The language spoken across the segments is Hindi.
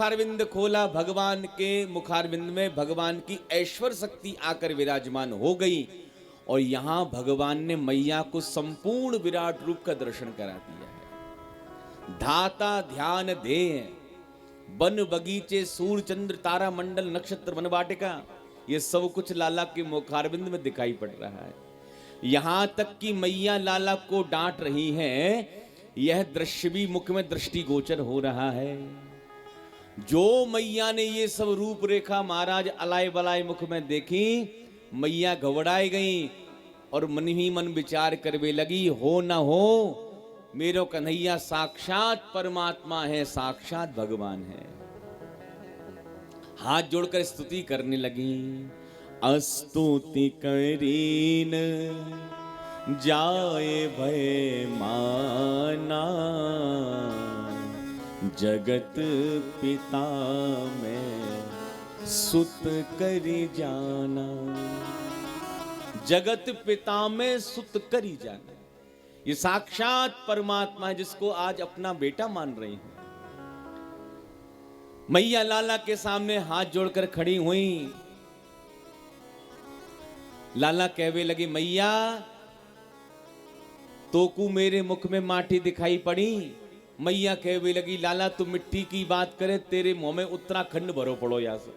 मुखारविंद खोला, भगवान के मुखारविंद में भगवान की ऐश्वर्य शक्ति आकर विराजमान हो गई और यहां भगवान ने मैया को संपूर्ण विराट रूप का दर्शन करा दिया है। धाता ध्यान दे वन बगीचे सूर्य चंद्र तारा मंडल नक्षत्र वन वाटिका, ये सब कुछ लाला के मुखारविंद में दिखाई पड़ रहा है। यहां तक कि मैया लाला को डांट रही हैं, यह दृश्य भी मुख में दृष्टिगोचर हो रहा है। जो मैया ने ये सब रूपरेखा महाराज अलाय बलाय मुख में देखी, मैया घबराई गई और मन ही मन विचार करवे लगी, हो न हो मेरो कन्हैया साक्षात परमात्मा है, साक्षात भगवान है। हाथ जोड़कर स्तुति करने लगी। अस्तुति करीन जाए भय माना, जगत पिता में सुत करी जाना। जगत पिता में सुत करी जाना, ये साक्षात परमात्मा है जिसको आज अपना बेटा मान रही हैं। मैया लाला के सामने हाथ जोड़कर खड़ी हुई। लाला कहवे लगी, मैया तोकू मेरे मुख में माटी दिखाई पड़ी। मैया कहवे लगी, लाला तू मिट्टी की बात करे, तेरे मुंह में उत्तराखंड भरो पड़ो। यहां से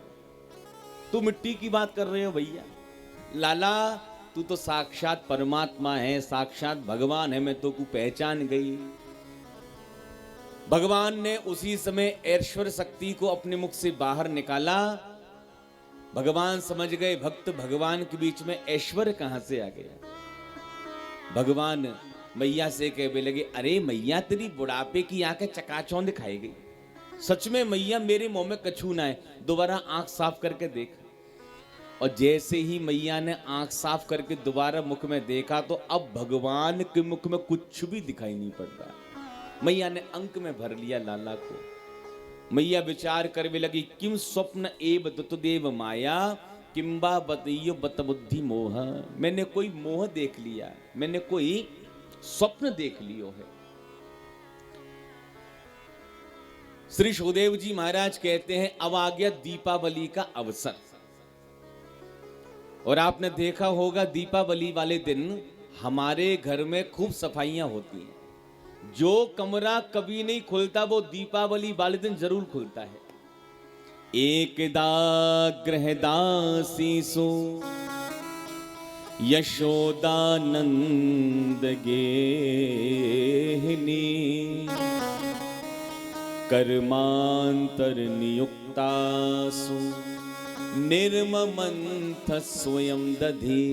तू मिट्टी की बात कर रहे हो भैया। लाला तू तो साक्षात परमात्मा है, साक्षात भगवान है, मैं तो को पहचान गई। भगवान ने उसी समय ऐश्वर्य शक्ति को अपने मुख से बाहर निकाला। भगवान समझ गए भक्त भगवान के बीच में ऐश्वर्य कहां से आ गया। भगवान मैया से कहने लगे, अरे मैया तेरी बुढ़ापे की आंखें चकाचौंध दिखाई गई। सच में मैया मेरे मुंह में कछू ना है, दोबारा आंख साफ करके देख। और जैसे ही मैया ने आंख साफ करके दोबारा मुख में देखा तो अब भगवान के मुख में कुछ भी दिखाई नहीं पड़ रहा। मैया ने अंक में भर लिया लाला को। मैया विचार करने लगी, किम स्वप्न एव दुतदेव माया, किंबा बतइयो बत बुद्धि मोह। मैंने कोई मोह देख लिया, मैंने कोई स्वप्न देख लियो है। श्री सुखदेव जी महाराज कहते हैं, अब आ गया दीपावली का अवसर। और आपने देखा होगा दीपावली वाले दिन हमारे घर में खूब सफाइयां होती हैं। जो कमरा कभी नहीं खुलता वो दीपावली वाले दिन जरूर खुलता है। एकदा गृहदासी सो यशोदानंद गेहिनी, कर्मांतर नियुक्तासु निर्ममंथ स्वयं दधी।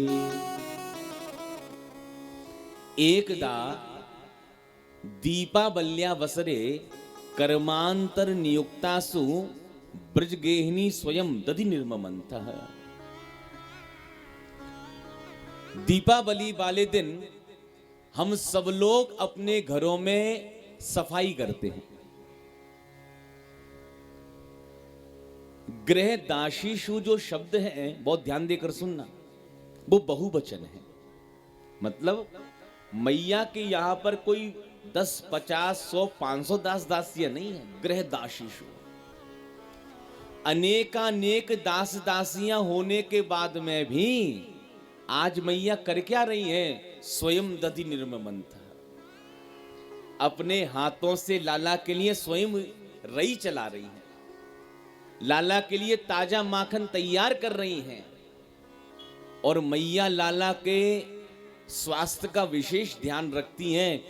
एकदा दीपावल्या वसरे कर्मांतर नियुक्तासु ब्रजगेहिनी स्वयं दधि निर्ममंथः। दीपावली वाले दिन हम सब लोग अपने घरों में सफाई करते हैं। गृहदासीषु जो शब्द है बहुत ध्यान देकर सुनना, वो बहुवचन है। मतलब मैया के यहां पर कोई 10, 50, 100, 500 दास दासियां नहीं है। गृहदासीषु अनेकानेक दास दासियां होने के बाद में भी आज मैया कर क्या रही हैं? स्वयं दधि निर्ममंथ, अपने हाथों से लाला के लिए स्वयं रई चला रही हैं, लाला के लिए ताजा माखन तैयार कर रही हैं। और मैया लाला के स्वास्थ्य का विशेष ध्यान रखती हैं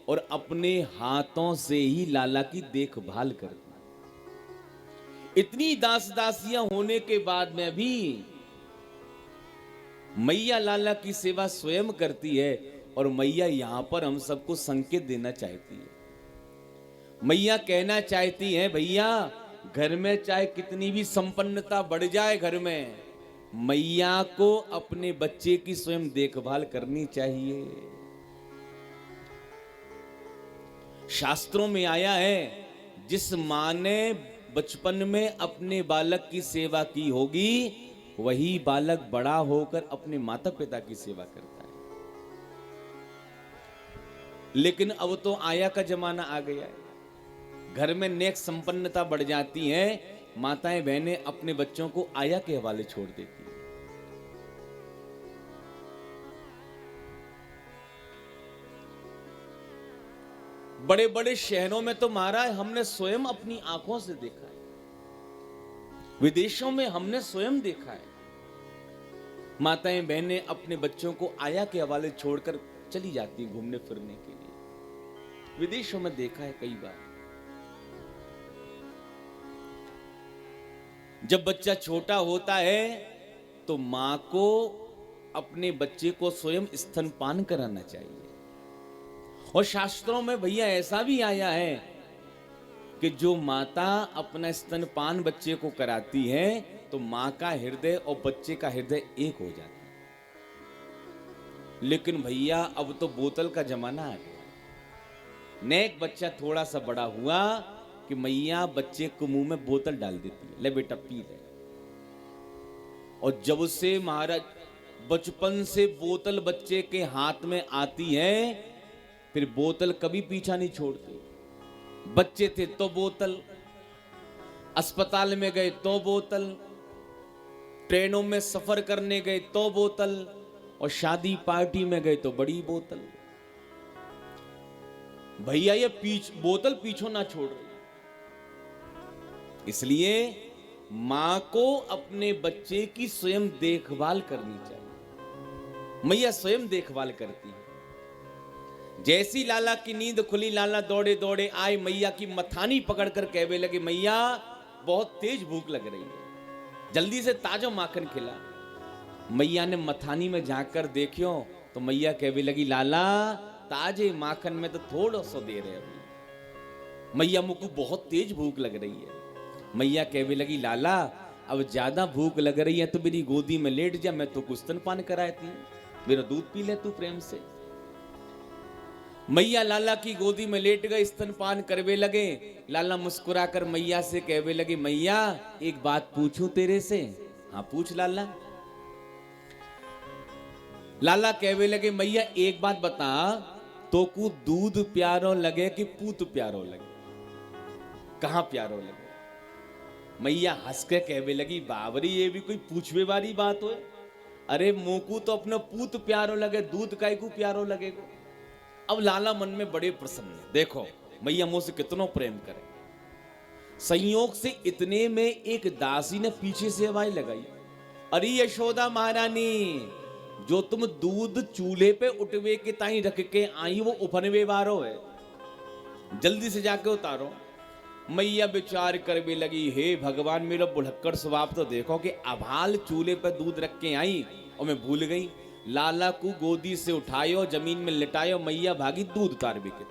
और अपने हाथों से ही लाला की देखभाल करती हैं। इतनी दास दासियां होने के बाद में भी मैया लाला की सेवा स्वयं करती है। और मैया यहां पर हम सबको संकेत देना चाहती है। मैया कहना चाहती है, भैया घर में चाहे कितनी भी संपन्नता बढ़ जाए, घर में मैया को अपने बच्चे की स्वयं देखभाल करनी चाहिए। शास्त्रों में आया है, जिस मां ने बचपन में अपने बालक की सेवा की होगी, वही बालक बड़ा होकर अपने माता पिता की सेवा करता है। लेकिन अब तो आया का जमाना आ गया है। घर में नेक संपन्नता बढ़ जाती है, माताएं बहनें अपने बच्चों को आया के हवाले छोड़ देती हैं। बड़े बड़े शहरों में तो महाराज हमने स्वयं अपनी आंखों से देखा है, विदेशों में हमने स्वयं देखा है, माताएं बहनें अपने बच्चों को आया के हवाले छोड़कर चली जाती हैं घूमने फिरने के लिए। विदेशों में देखा है कई बार। जब बच्चा छोटा होता है तो मां को अपने बच्चे को स्वयं स्तनपान कराना चाहिए। और शास्त्रों में भैया ऐसा भी आया है कि जो माता अपना स्तनपान बच्चे को कराती है तो मां का हृदय और बच्चे का हृदय एक हो जाता है। लेकिन भैया अब तो बोतल का जमाना आ गया। नेक बच्चा थोड़ा सा बड़ा हुआ कि मैया बच्चे को मुंह में बोतल डाल देती है, ले बेटा पी ले। और जब से महाराज बचपन से बोतल बच्चे के हाथ में आती है, फिर बोतल कभी पीछा नहीं छोड़ती। बच्चे थे तो बोतल, अस्पताल में गए तो बोतल, ट्रेनों में सफर करने गए तो बोतल, और शादी पार्टी में गए तो बड़ी बोतल। भैया ये बोतल पीछो ना छोड़ रही। इसलिए मां को अपने बच्चे की स्वयं देखभाल करनी चाहिए। मैया स्वयं देखभाल करती है। जैसी लाला की नींद खुली, लाला दौड़े दौड़े आए, मैया की मथानी पकड़कर कहने लगे, मैया बहुत तेज भूख लग रही है, जल्दी से ताजा माखन खिला। मैया ने मथानी में जाकर देखियो तो मैया कहने लगी, लाला ताजे माखन में तो थोड़ा सा दे रहे अभी, मैया मुझको बहुत तेज भूख लग रही है। मैया कहने लगी, लाला अब ज्यादा भूख लग रही है तो मेरी गोदी में लेट जा, मैं तो कुछ स्तनपान कराती हूं, मेरा दूध पी ले तू प्रेम से। मैया लाला की गोदी में लेट गए, स्तनपान करवे लगे। लाला मुस्कुराकर मैया से कहवे लगे, मैया एक बात पूछूं तेरे से? हाँ पूछ लाला। लाला कहवे लगे, मैया एक बात बता, तो को दूध प्यारो लगे कि पूत प्यारो लगे? कहां प्यारो लगे? मैया हंस के कहवे लगी, बाबरी ये भी कोई पूछवे वाली बात हो? अरे मोकू तो अपना पूत प्यारो लगे, दूध काय को प्यारो लगेगा। अब लाला मन में बड़े प्रसन्न है, देखो मैया मुझसे कितना प्रेम करे। संयोग से इतने में एक दासी ने पीछे से आवाज लगाई, अरे यशोदा महारानी, जो तुम दूध चूल्हे पे उठवे के ताई रख के आई वो उफनवे वारो है, जल्दी से जाके उतारो। मैया विचार करने लगी, हे भगवान मेरा बुढ़क्कड़ स्वभाव तो देखो कि अभाल चूल्हे पे दूध रख के आई और मैं भूल गई। लाला को गोदी से उठायो, जमीन में लिटायो, मैया भागी दूध उतार भी के।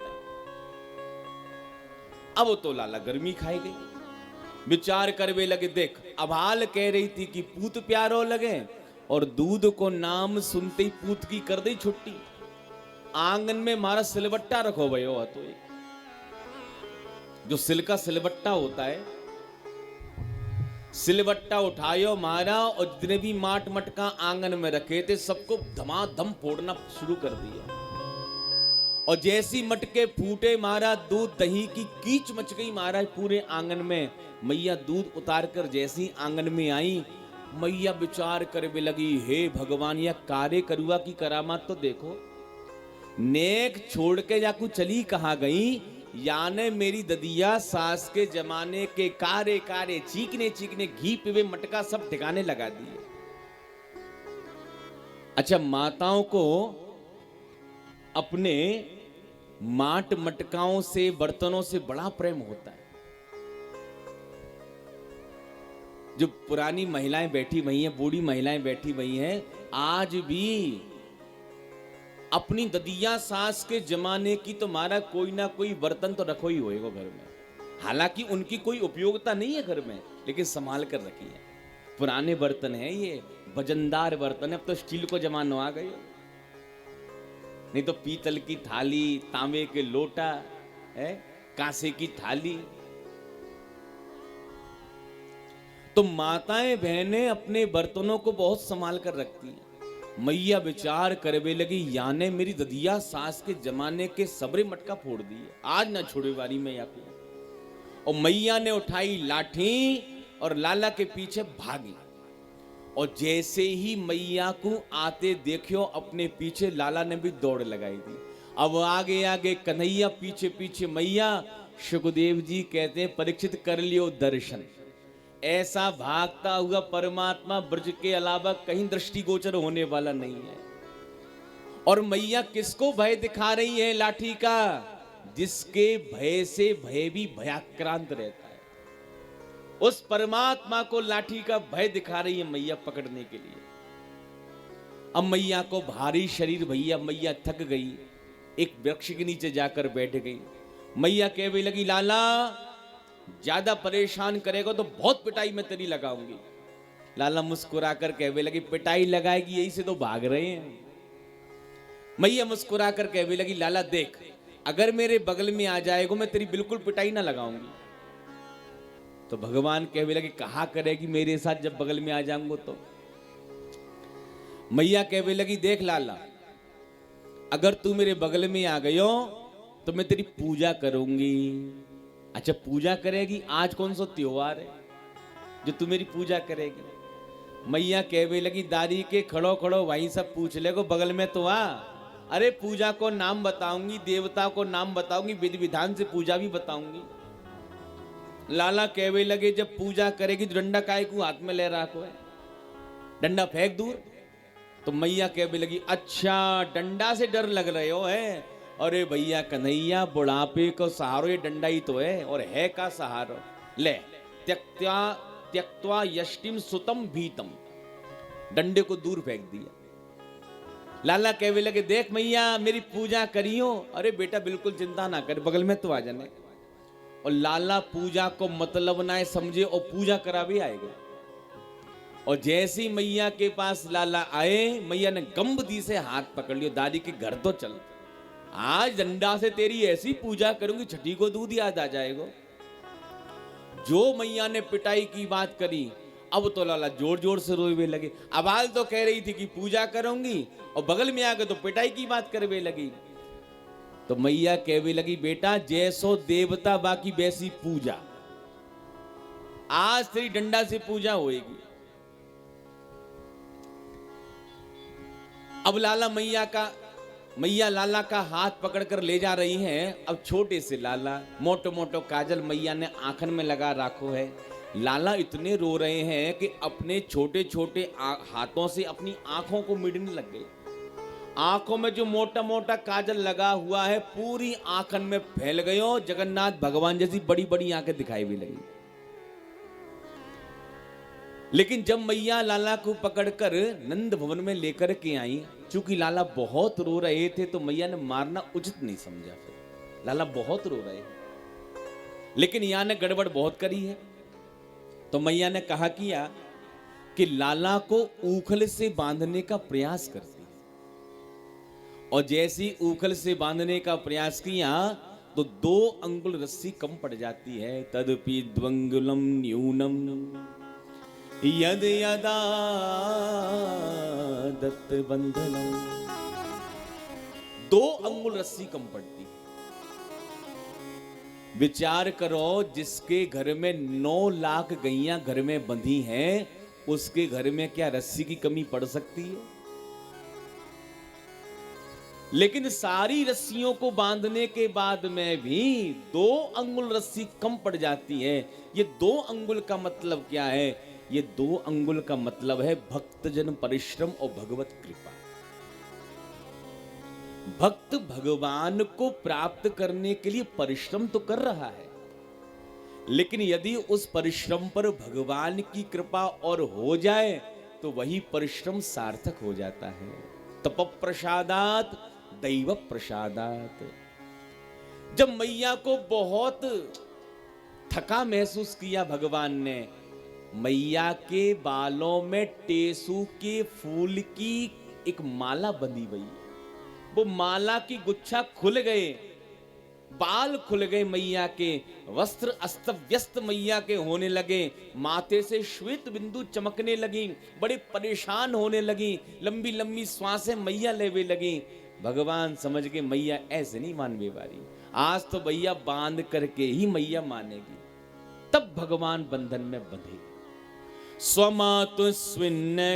अब तो लाला गर्मी खाई गई। विचार करवे लगे, देख अभाल कह रही थी कि पूत प्यारो लगे, और दूध को नाम सुनते ही पूत की कर दी छुट्टी। आंगन में मारा सिलबट्टा रखो भयो, तो एक जो सिल का सिलबट्टा होता है, सिलबट्टा उठायो मारा, और जितने भी माट मटका आंगन में रखे थे सबको धमाधम फोड़ना शुरू कर दिया। और जैसी मटके फूटे मारा, दूध दही की कीच मच गई महाराज पूरे आंगन में। मैया दूध उतार कर जैसी आंगन में आई, मैया विचार करने लगी, हे भगवान यह कार्य करुआ की करामात तो देखो। नेक छोड़ के जाकू चली कहां गई, याने मेरी ददिया सास के जमाने के कारे कारे चीकने चीकने घी पिवे मटका सब ठिकाने लगा दिए। अच्छा, माताओं को अपने माट मटकाओं से बर्तनों से बड़ा प्रेम होता है। जो पुरानी महिलाएं बैठी हुई हैं, बूढ़ी महिलाएं बैठी हुई हैं, आज भी अपनी ददिया सास के जमाने की तो मारा कोई ना कोई बर्तन तो रखो ही होएगा घर में। हालांकि उनकी कोई उपयोगिता नहीं है घर में, लेकिन संभाल कर रखी है। पुराने बर्तन है ये, वजनदार बर्तन है। अब तो स्टील को जमाना आ गए, नहीं तो पीतल की थाली, तांबे के लोटा है, कांसे की थाली। तो माताएं बहनें अपने बर्तनों को बहुत संभाल कर रखती हैं। मैया विचार करवे लगी, याने मेरी ददिया सास के जमाने के सबरे मटका फोड़ दिए, आज ना छोड़े वारी में या फिर। और मैया ने उठाई लाठी और लाला के पीछे भागी। और जैसे ही मैया को आते देखियो, अपने पीछे लाला ने भी दौड़ लगाई थी। अब आगे आगे कन्हैया, पीछे पीछे मैया। सुखदेव जी कहते हैं, परीक्षित कर लियो दर्शन। ऐसा भागता हुआ परमात्मा ब्रज के अलावा कहीं दृष्टिगोचर होने वाला नहीं है। और मैया किसको भय दिखा रही है लाठी का? जिसके भय से भय भी भयाक्रांत रहता है, उस परमात्मा को लाठी का भय दिखा रही है मैया पकड़ने के लिए। अब मैया को भारी शरीर, भैया मैया थक गई, एक वृक्ष के नीचे जाकर बैठ गई। मैया कहने लगी, लाला ज्यादा परेशान करेगा तो बहुत पिटाई में तेरी लगाऊंगी। लाला मुस्कुराकर कहने लगी, पिटाई लगाएगी, यही से तो भाग रहे हैं। मैया मुस्कुराकर कहने लगी, लाला देख, अगर मेरे बगल में आ जाएगा मैं तेरी बिल्कुल पिटाई ना लगाऊंगी। तो भगवान कहने लगे, कहा करेगी मेरे साथ जब बगल में आ जाऊंगा तो? मैया कहने लगी, देख लाला, अगर तू मेरे बगल में आ गयो तो मैं तेरी पूजा करूंगी। अच्छा पूजा करेगी? आज कौन सा त्योहार है जो तू मेरी पूजा करेगी? मैया कहने लगी, दादी के खड़ो खड़ो भाई सब पूछ ले को बगल में तो आ। अरे पूजा को नाम बताऊंगी, देवता को नाम बताऊंगी, विधि विधान से पूजा भी बताऊंगी। लाला कहने लगे, जब पूजा करेगी तो डंडा काय को हाथ में ले रहा को है, डंडा फेंक दूर। तो मैया कहने लगी, अच्छा डंडा से डर लग रहे हो है? अरे भैया कन्हैया, बुढ़ापे को सहारो ये डंडा ही तो है, और है का सहारो। ले त्यक्त्वा त्यक्त्वा यष्टिम सुतम भीतम, डंडे को दूर फेंक दिया। लाला कहने लगे, देख मैया मेरी पूजा करियो। अरे बेटा बिल्कुल चिंता ना कर, बगल में तो आ जाने। और लाला पूजा को मतलब ना समझे और पूजा करा भी आएगा। और जैसी मैया के पास लाला आए, मैया ने गंभीर से हाथ पकड़ लियो, दादी के घर तो चल, आज डंडा से तेरी ऐसी पूजा करूंगी छठी को दूध याद आ जाएगा। जो मैया ने पिटाई की बात करी, अब तो लाला जोर जोर से रोए लगे। आवाज तो कह रही थी कि पूजा करूंगी, और बगल में आके तो पिटाई की बात करवे लगी। तो मैया कहवे लगी, बेटा जैसो देवता बाकी वैसी पूजा, आज तेरी डंडा से पूजा होएगी। अब मैया लाला का हाथ पकड़कर ले जा रही हैं। अब छोटे से लाला, मोटो मोटो काजल मैया ने आंखन में लगा रखो है। लाला इतने रो रहे हैं कि अपने छोटे छोटे हाथों से अपनी आंखों को मिडने लग गए। आंखों में जो मोटा मोटा काजल लगा हुआ है पूरी आंखन में फैल गयो। जगन्नाथ भगवान जैसी बड़ी बड़ी आंखें दिखाई भी लगी। लेकिन जब मैया लाला को पकड़कर नंद भवन में लेकर के आई, चूंकि लाला बहुत रो रहे थे तो मैया ने मारना उचित नहीं समझा। फिर लाला बहुत रो रहे हैं, लेकिन यहां ने गड़बड़ बहुत करी है। तो मैया ने कहा किया कि लाला को ऊखल से बांधने का प्रयास करती है। और जैसी ऊखल से बांधने का प्रयास किया तो 2 अंगुल रस्सी कम पड़ जाती है। तदपि द्वंगुलम न्यूनम यद यदा दत्त बंधनम, 2 अंगुल रस्सी कम पड़ती है। विचार करो, जिसके घर में 9 लाख गैया घर में बंधी हैं, उसके घर में क्या रस्सी की कमी पड़ सकती है? लेकिन सारी रस्सियों को बांधने के बाद में भी 2 अंगुल रस्सी कम पड़ जाती है। ये 2 अंगुल का मतलब क्या है? ये 2 अंगुल का मतलब है भक्तजन परिश्रम और भगवत कृपा। भक्त भगवान को प्राप्त करने के लिए परिश्रम तो कर रहा है, लेकिन यदि उस परिश्रम पर भगवान की कृपा और हो जाए तो वही परिश्रम सार्थक हो जाता है। तप प्रसादात दैव प्रसादात। जब मैया को बहुत थका महसूस किया भगवान ने, मैया के बालों में टेसू के फूल की एक माला बंधी हुई। वो माला की गुच्छा खुल गए, बाल खुल गए मैया के, वस्त्र अस्त व्यस्त मैया के होने लगे, माथे से श्वेत बिंदु चमकने लगी, बड़े परेशान होने लगी, लंबी लंबी श्वासें मैया लेवे लगी। भगवान समझ के मैया ऐसे नहीं मानवे वाली, आज तो भैया बांध करके ही मैया मानेगी। तब भगवान बंधन में बंधे। स्वमातु स्विन्नगात्राया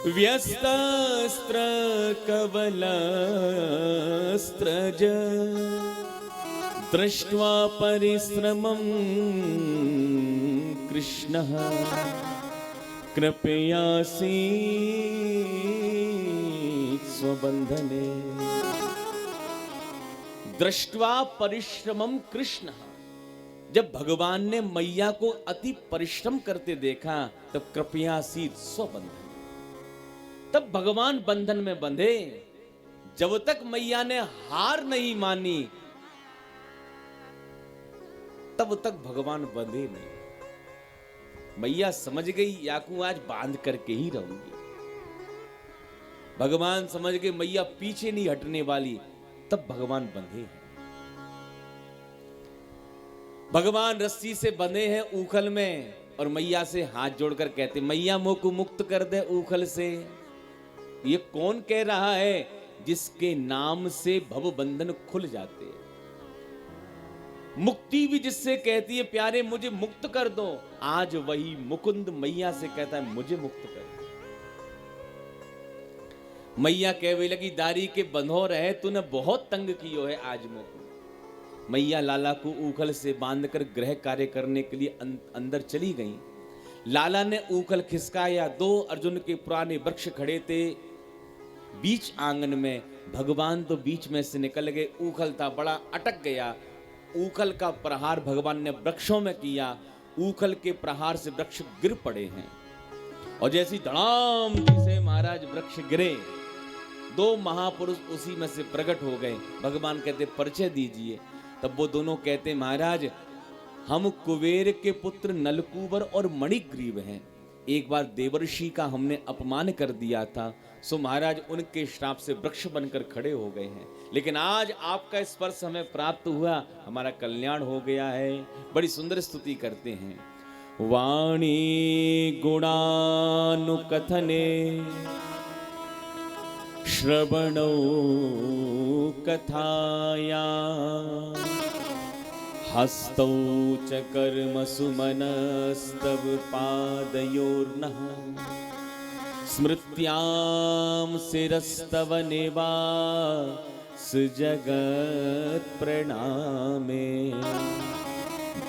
व्यस्तस्त्र कवलस्त्रज दृष्ट्वा परिश्रमं कृष्णः कृपयासीत् स्वबंधने। दृष्ट्वा परिश्रमं कृष्ण, जब भगवान ने मैया को अति परिश्रम करते देखा तब कृपयासीत् स्वबंधने, तब भगवान बंधन में बंधे। जब तक मैया ने हार नहीं मानी तब तक भगवान बंधे नहीं। मैया समझ गई याकू आज बांध करके ही रहूंगी। भगवान समझ गए मैया पीछे नहीं हटने वाली, तब भगवान बंधे हैं। भगवान रस्सी से बंधे हैं ऊखल में और मैया से हाथ जोड़कर कहते मैया मोह को मुक्त कर दे ऊखल से। ये कौन कह रहा है? जिसके नाम से भव बंधन खुल जाते हैं। मुक्ति भी जिससे कहती है प्यारे मुझे मुक्त कर दो, आज वही मुकुंद मैया से कहता है मुझे मुक्त कर दो। मैया कहवे लगी दारी के बंधो रहे, तूने बहुत तंग कियो है आज मुकुंद। मैया लाला को ऊखल से बांधकर गृह कार्य करने के लिए अंदर चली गई। लाला ने ऊखल खिसकाया, दो अर्जुन के पुराने वृक्ष खड़े थे बीच आंगन में। भगवान तो बीच में से निकल गए, ऊखल था बड़ा अटक गया। ऊखल का प्रहार भगवान ने वृक्षों में किया, ऊखल के प्रहार से वृक्ष गिर पड़े हैं और जैसी धड़ाम से महाराज वृक्ष गिरे, दो महापुरुष उसी में से प्रकट हो गए। भगवान कहते परिचय दीजिए। तब वो दोनों कहते महाराज हम कुबेर के पुत्र नलकूबर और मणिग्रीव हैं। एक बार देवर्षि का हमने अपमान कर दिया था, सो महाराज उनके श्राप से वृक्ष बनकर खड़े हो गए हैं। लेकिन आज आपका स्पर्श हमें प्राप्त हुआ, हमारा कल्याण हो गया है। बड़ी सुंदर स्तुति करते हैं। वाणी गुणानुकथने श्रवणौ कथाया हस्तौ च कर्मसु मनस्तव पादयोर्नः स्मृत्यां शिरस्तव निवास जगत् प्रणामे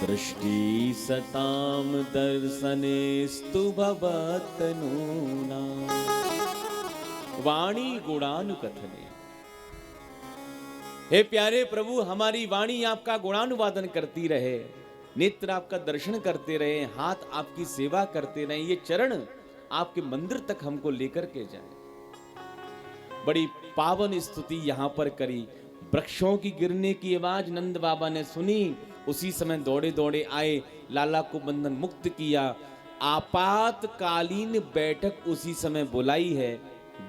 दृष्टि सतां दर्शनेस्तु भवतनूना। वाणी गुणानुकथने, हे प्यारे प्रभु हमारी वाणी आपका गुणानुवादन करती रहे, नेत्र आपका दर्शन करते रहे, हाथ आपकी सेवा करते रहे, ये चरण आपके मंदिर तक हमको लेकर के जाए। बड़ी पावन स्तुति यहाँ पर करी। वृक्षों की गिरने की आवाज नंद बाबा ने सुनी, उसी समय दौड़े दौड़े आए, लाला को बंधन मुक्त किया। आपातकालीन बैठक उसी समय बुलाई है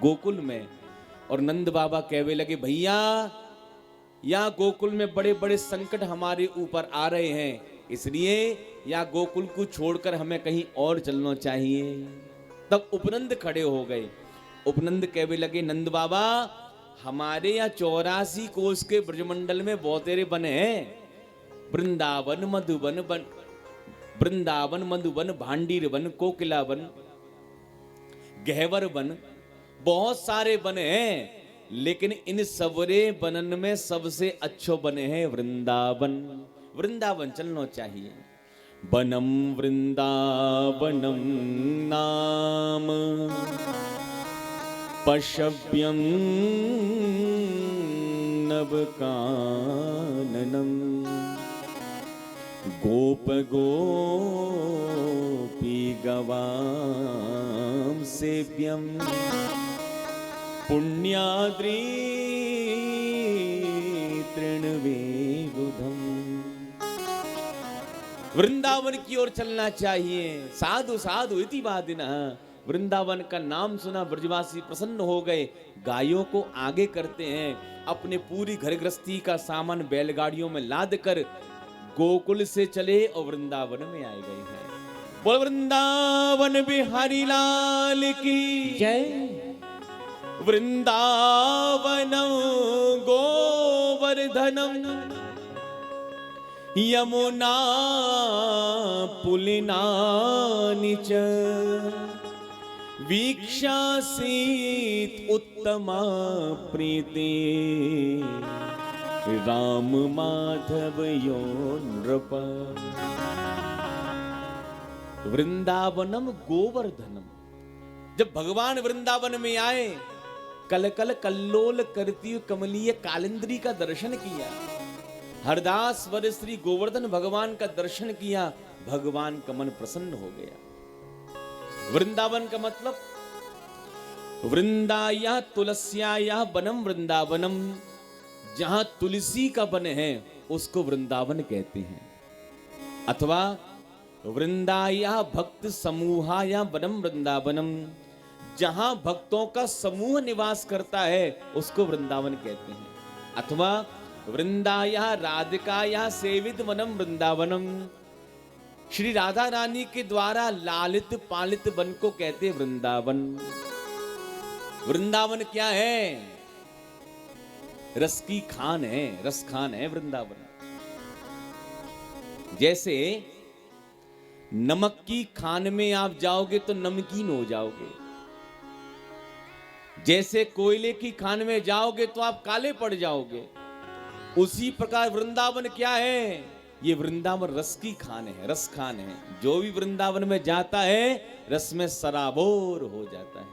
गोकुल में। और नंद बाबा कहवे लगे भैया यहाँ गोकुल में बड़े बड़े संकट हमारे ऊपर आ रहे हैं, इसलिए यहाँ गोकुल को छोड़कर हमें कहीं और चलना चाहिए। तब उपनंद खड़े हो गए। उपनंद कहवे लगे नंद बाबा हमारे यहाँ 84 कोस के ब्रजमंडल में बहुतेरे बने हैं, वृंदावन मधुबन वन, वृंदावन मधुबन भांडीर वन, कोकिला वन, गहवर वन, बहुत सारे बने हैं। लेकिन इन सबरे बनन में सबसे अच्छो बने हैं वृंदावन। वृंदावन चलना चाहिए। बनम वृंदावनम नाम पशव्यम नवकाननम गोप गोपी गवाम सेव्यम पुण्याद्री तृणवेगुधम। वृंदावन की ओर चलना चाहिए। साधु साधु इति वादिनः, वृंदावन का नाम सुना ब्रजवासी प्रसन्न हो गए, गायों को आगे करते हैं, अपने पूरी घर गृहस्थी का सामान बैलगाड़ियों में लाद कर गोकुल से चले और वृंदावन में आए गए हैं। बोल वृंदावन बिहारी लाल की जय। वृंदावन गोवर्धन गोवर्धनम यमुना पुलिनानि च वीक्षासीत उत्तमा प्रीति राम माधव यो नृप। वृंदावनम गोवर्धनम, जब भगवान वृंदावन में आए, कल कल कल्लोल करती हुई कमलीय कालिंद्री का दर्शन किया, हरदास वर श्री गोवर्धन भगवान का दर्शन किया, भगवान का मन प्रसन्न हो गया। वृंदावन का मतलब वृंदाया तुलस्याया वनम वृंदावनम, जहां तुलसी का वन है उसको वृंदावन कहते हैं, अथवा वृंदाया भक्त समूहाया वनम वृंदावनम, जहां भक्तों का समूह निवास करता है उसको वृंदावन कहते हैं, अथवा वृंदाया राधिकाया सेवित वनम वृंदावनम, श्री राधा रानी के द्वारा लालित पालित वन को कहते हैं वृंदावन। वृंदावन क्या है? रस की खान है, रस खान है वृंदावन। जैसे नमक की खान में आप जाओगे तो नमकीन हो जाओगे, जैसे कोयले की खान में जाओगे तो आप काले पड़ जाओगे, उसी प्रकार वृंदावन क्या है? ये वृंदावन रस की खान है, रस खान है। जो भी वृंदावन में जाता है रस में सराबोर हो जाता है।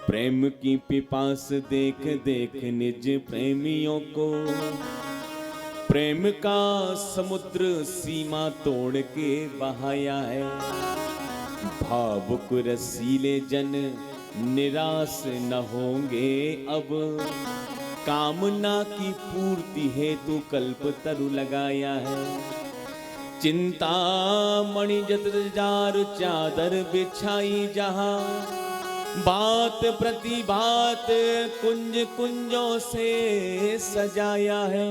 प्रेम की पिपास देख देख निज प्रेमियों को, प्रेम का समुद्र सीमा तोड़ के बहाया है। भावुक रसीले जन निराश न होंगे अब, कामना की पूर्ति हेतु कल्प तरु लगाया है। चिंता मणि जत जार चादर बिछाई जहां, बात प्रति बात कुंज कुंजों से सजाया है।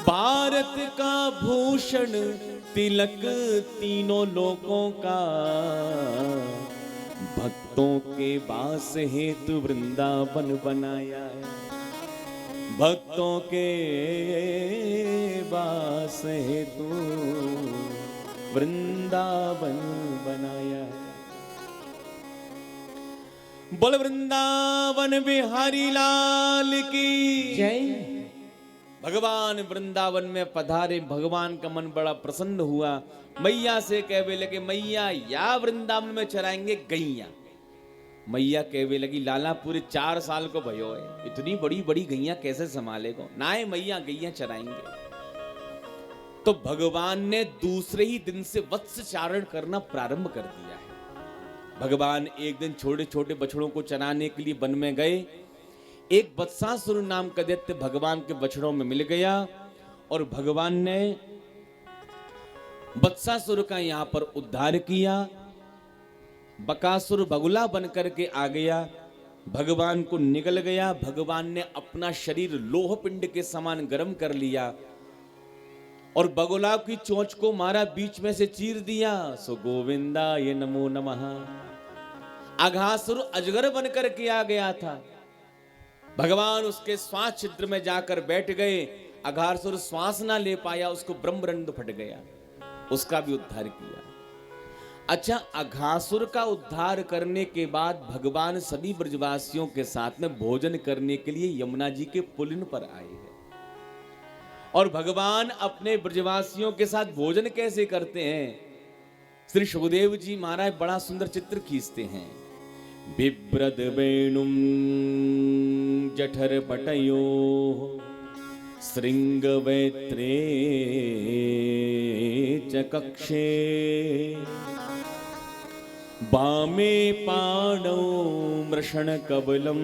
भारत का भूषण तिलक तीनों लोकों का, भक्तों के वास हेतु वृंदावन बनाया है। भक्तों के वास हेतु वृंदावन बनाया है। बोल वृंदावन बिहारी लाल की जय। भगवान वृंदावन में पधारे, भगवान का मन बड़ा प्रसन्न हुआ। मैया से कहवे लगे, मैया या वृंदावन में चराएंगे गैया। मैया कहवे लगी, लाला पूरे 4 साल को भयो है, इतनी बड़ी बड़ी गैया कैसे संभालेगा? नाए मैया गैया चराएंगे। तो भगवान ने दूसरे ही दिन से वत्स चारण करना प्रारंभ कर दिया है। भगवान एक दिन छोटे छोटे बछड़ों को चराने के लिए वन में गए। एक वत्सासुर नाम का दैत्य भगवान के बछड़ों में मिल गया और भगवान ने वत्सासुर का यहां पर उद्धार किया। बकासुर बगुला बनकर के आ गया, भगवान को निगल गया। भगवान ने अपना शरीर लोह पिंड के समान गर्म कर लिया और बगुला की चोंच को मारा, बीच में से चीर दिया। सो गोविंदा ये नमो नमः। अघासुर अजगर बनकर के आ गया था, भगवान उसके श्वास छिद्र में जाकर बैठ गए। अघासुर श्वास ना ले पाया, उसको ब्रह्मरंध्र फट गया, उसका भी उद्धार किया। अच्छा, अघासुर का उद्धार करने के बाद भगवान सभी ब्रजवासियों के साथ में भोजन करने के लिए यमुना जी के पुलिन पर आए हैं। और भगवान अपने ब्रजवासियों के साथ भोजन कैसे करते हैं? श्री सुखदेव जी महाराज बड़ा सुंदर चित्र खींचते हैं। बिभ्रद वेणुम जठर पटयो श्रृंग वैत्रे च कक्षे बामे पाणौ मृषण कबलम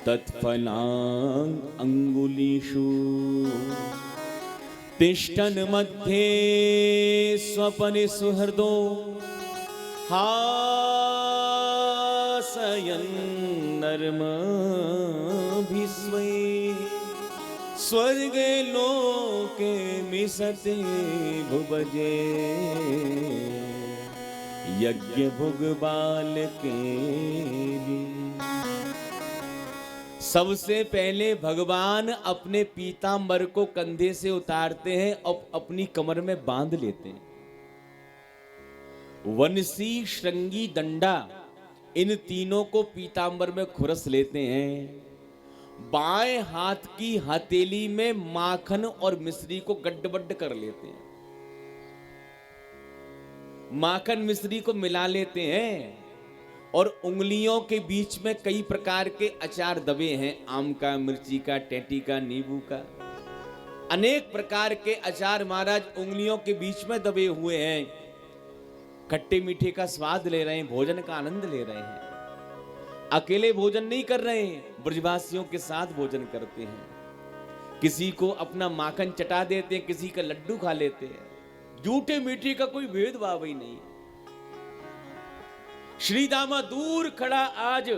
तत्फलां अंगुलीषु तिष्ठन् मध्ये स्वपने सुहृदो हासयन् नर्मभिस्वै स्वर्गे लोके मिसते भुवजे यज्ञ भुग बाल के सबसे पहले भगवान अपने पीतांबर को कंधे से उतारते हैं और अपनी कमर में बांध लेते हैं। वंशी, श्रृंगी, दंडा, इन तीनों को पीतांबर में खुरस लेते हैं। बाएं हाथ की हथेली में माखन और मिश्री को गड्ढबड्ढ कर लेते हैं। माखन मिश्री को मिला लेते हैं और उंगलियों के बीच में कई प्रकार के अचार दबे हैं। आम का, मिर्ची का, टेटी का, नींबू का, अनेक प्रकार के अचार महाराज उंगलियों के बीच में दबे हुए हैं। खट्टे मीठे का स्वाद ले रहे हैं, भोजन का आनंद ले रहे हैं। अकेले भोजन नहीं कर रहे हैं, ब्रजवासियों के साथ भोजन करते हैं। किसी को अपना माखन चटा देते हैं, किसी का लड्डू खा लेते हैं। झूठे मीठे का कोई भेदभाव ही नहीं। श्री दामा दूर खड़ा आज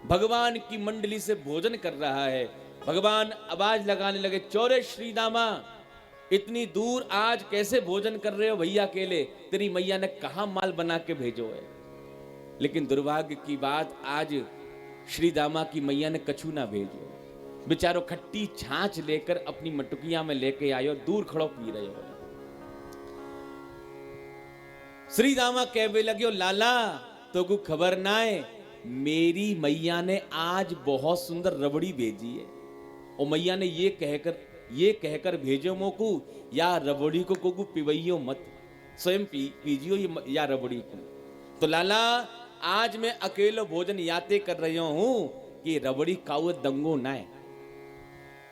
भगवान की मंडली से भोजन कर रहा है। भगवान आवाज लगाने लगे, चौरे श्री दामा, इतनी दूर आज कैसे भोजन कर रहे हो भैया अकेले? तेरी मैया ने कहा माल बना के भेजो है। लेकिन दुर्भाग्य की बात, आज श्री दामा की मैया ने कछु ना भेजो। बेचारो खट्टी छाछ लेकर अपनी मटुकिया में लेके आयो, दूर खड़ो पी रहे हो। श्री दामा कहने लगे, लाला तो को खबर ना है, मेरी मैया ने आज बहुत सुंदर रबड़ी भेजी है। और मैया ने ये कहकर भेजो मोकू, या रबड़ी को कोकू पिवैयो मत, स्वयं पीजियो या रबड़ी को। तो लाला आज मैं अकेलो भोजन याते कर रहा हूं कि रबड़ी काऊ दंगो ना है।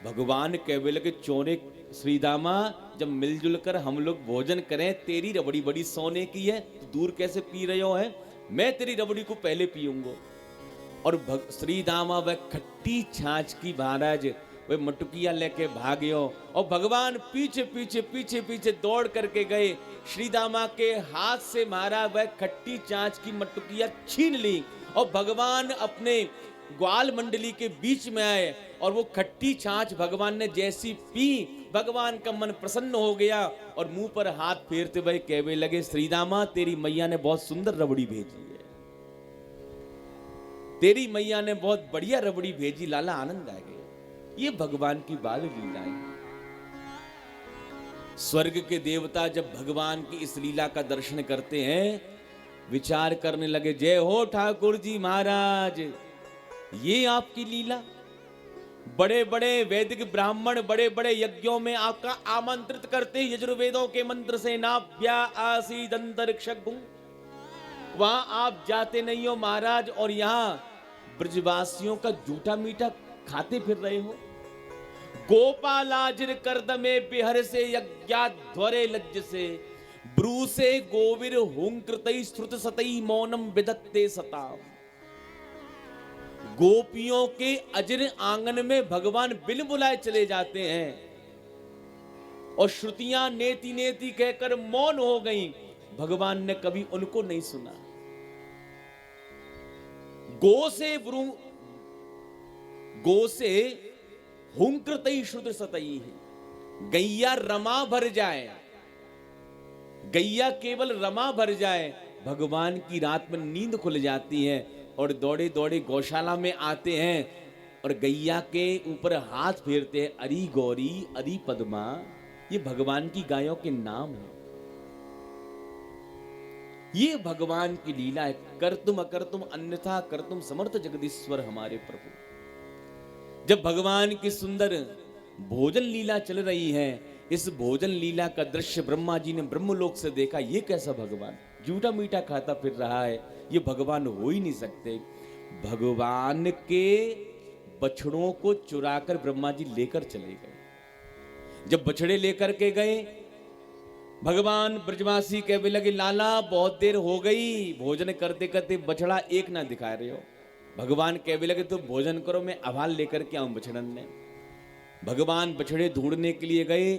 भगवान कहने लगे, चोरे श्री दामा, जब मिलजुल कर हम लोग भोजन करें, तेरी रबड़ी बड़ी सोने की है, तो दूर कैसे पी रहे हो है? मैं तेरी रबड़ी को पहले पीऊंगा। और श्री दामा वह खट्टी छाछ की महाराज वे मटुकिया लेके भागियो और भगवान पीछे पीछे पीछे पीछे दौड़ करके गए। श्री दामा के हाथ से महाराज वह खट्टी छाछ की मटुकिया छीन ली और भगवान अपने ग्वाल मंडली के बीच में आए और वो खट्टी छाछ भगवान ने जैसी पी, भगवान का मन प्रसन्न हो गया और मुंह पर हाथ फेरते हुए कहने लगे, श्री दामा, तेरी मैया ने बहुत सुंदर रबड़ी भेजी है, तेरी मैया ने बहुत बढ़िया रबड़ी भेजी, लाला आनंद आ गया। ये भगवान की बाल लीलाएं। स्वर्ग के देवता जब भगवान की इस लीला का दर्शन करते हैं, विचार करने लगे, जय हो ठाकुर जी महाराज, ये आपकी लीला। बड़े बड़े वैदिक ब्राह्मण बड़े बड़े यज्ञों में आपका आमंत्रित करते, यजुर्वेदों के मंत्र से नाभ्या आसीद अंतरिक्षगुं, वहां आप जाते नहीं हो महाराज, और यहां ब्रजवासियों का जूठा मीठा खाते फिर रहे हो। गोपालाजिर करदमे बिहर से यज्ञाध्वरे लज्ज से, ब्रू से गोविर हुंकृतई श्रुत सतई मौनम विदत्ते सता। गोपियों के अजर आंगन में भगवान बिन बुलाए चले जाते हैं और श्रुतियां नेति नेति कहकर मौन हो गई। भगवान ने कभी उनको नहीं सुना। गो से हुंकृतई श्रुत सतई है, गैया रमा भर जाए, गैया केवल रमा भर जाए, भगवान की रात में नींद खुल जाती है और दौड़े दौड़े गौशाला में आते हैं और गैया के ऊपर हाथ फेरते हैं, अरी गौरी अरी पद्मा। ये भगवान की गायों के नाम है, ये भगवान की लीला है। कर तुम अकर तुम अन्यथा कर तुम समर्थ जगदीश्वर हमारे प्रभु। जब भगवान की सुंदर भोजन लीला चल रही है, इस भोजन लीला का दृश्य ब्रह्मा जी ने ब्रह्मलोक से देखा। ये कैसा भगवान जूठा मीठा खाता फिर रहा है, ये भगवान हो ही नहीं सकते। भगवान के बछड़ों को चुराकर ब्रह्मा जी लेकर चले गए। जब बछड़े लेकर के गए, भगवान ब्रजवासी कहने लगे, लाला बहुत देर हो गई, भोजन करते करते बछड़ा एक ना दिखा रहे हो। भगवान कहने लगे, तो भोजन करो, मैं आभार लेकर के आऊं बछड़न ने। भगवान बछड़े ढूंढने के लिए गए,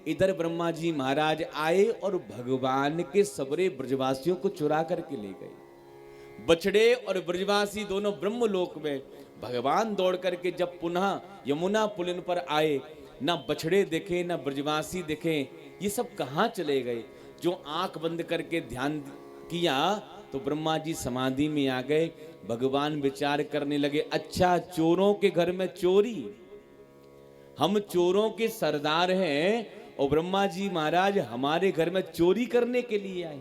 इधर ब्रह्मा जी महाराज आए और भगवान के सबरे ब्रजवासियों को चुरा करके ले गए। बछड़े और ब्रजवासी दोनों ब्रह्मलोक में। भगवान दौड़ करके जब पुनः यमुना पुलिन पर आए, ना बछड़े दिखे ना ब्रजवासी दिखे, ये सब कहाँ चले गए? जो आंख बंद करके ध्यान किया तो ब्रह्मा जी समाधि में आ गए। भगवान विचार करने लगे, अच्छा चोरों के घर में चोरी, हम चोरों के सरदार हैं और ब्रह्मा जी महाराज हमारे घर में चोरी करने के लिए आए।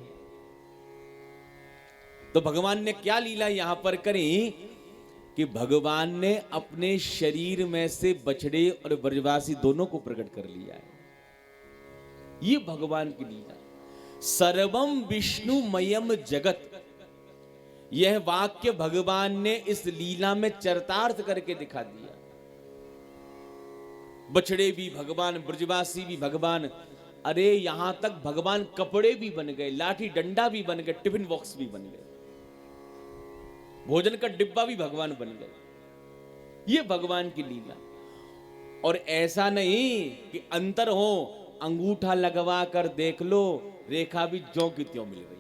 तो भगवान ने क्या लीला यहां पर करी कि भगवान ने अपने शरीर में से बछड़े और ब्रजवासी दोनों को प्रकट कर लिया है। ये भगवान की लीला। सर्वम विष्णुमयम जगत, यह वाक्य भगवान ने इस लीला में चरितार्थ करके दिखा दिया। बछड़े भी भगवान, ब्रजवासी भी भगवान, अरे यहां तक भगवान कपड़े भी बन गए, लाठी डंडा भी बन गए, टिफिन बॉक्स भी बन गए, भोजन का डिब्बा भी भगवान बन गए। ये भगवान की लीला। और ऐसा नहीं कि अंतर हो, अंगूठा लगवा कर देख लो, रेखा भी ज्यों की त्यों मिल रही है।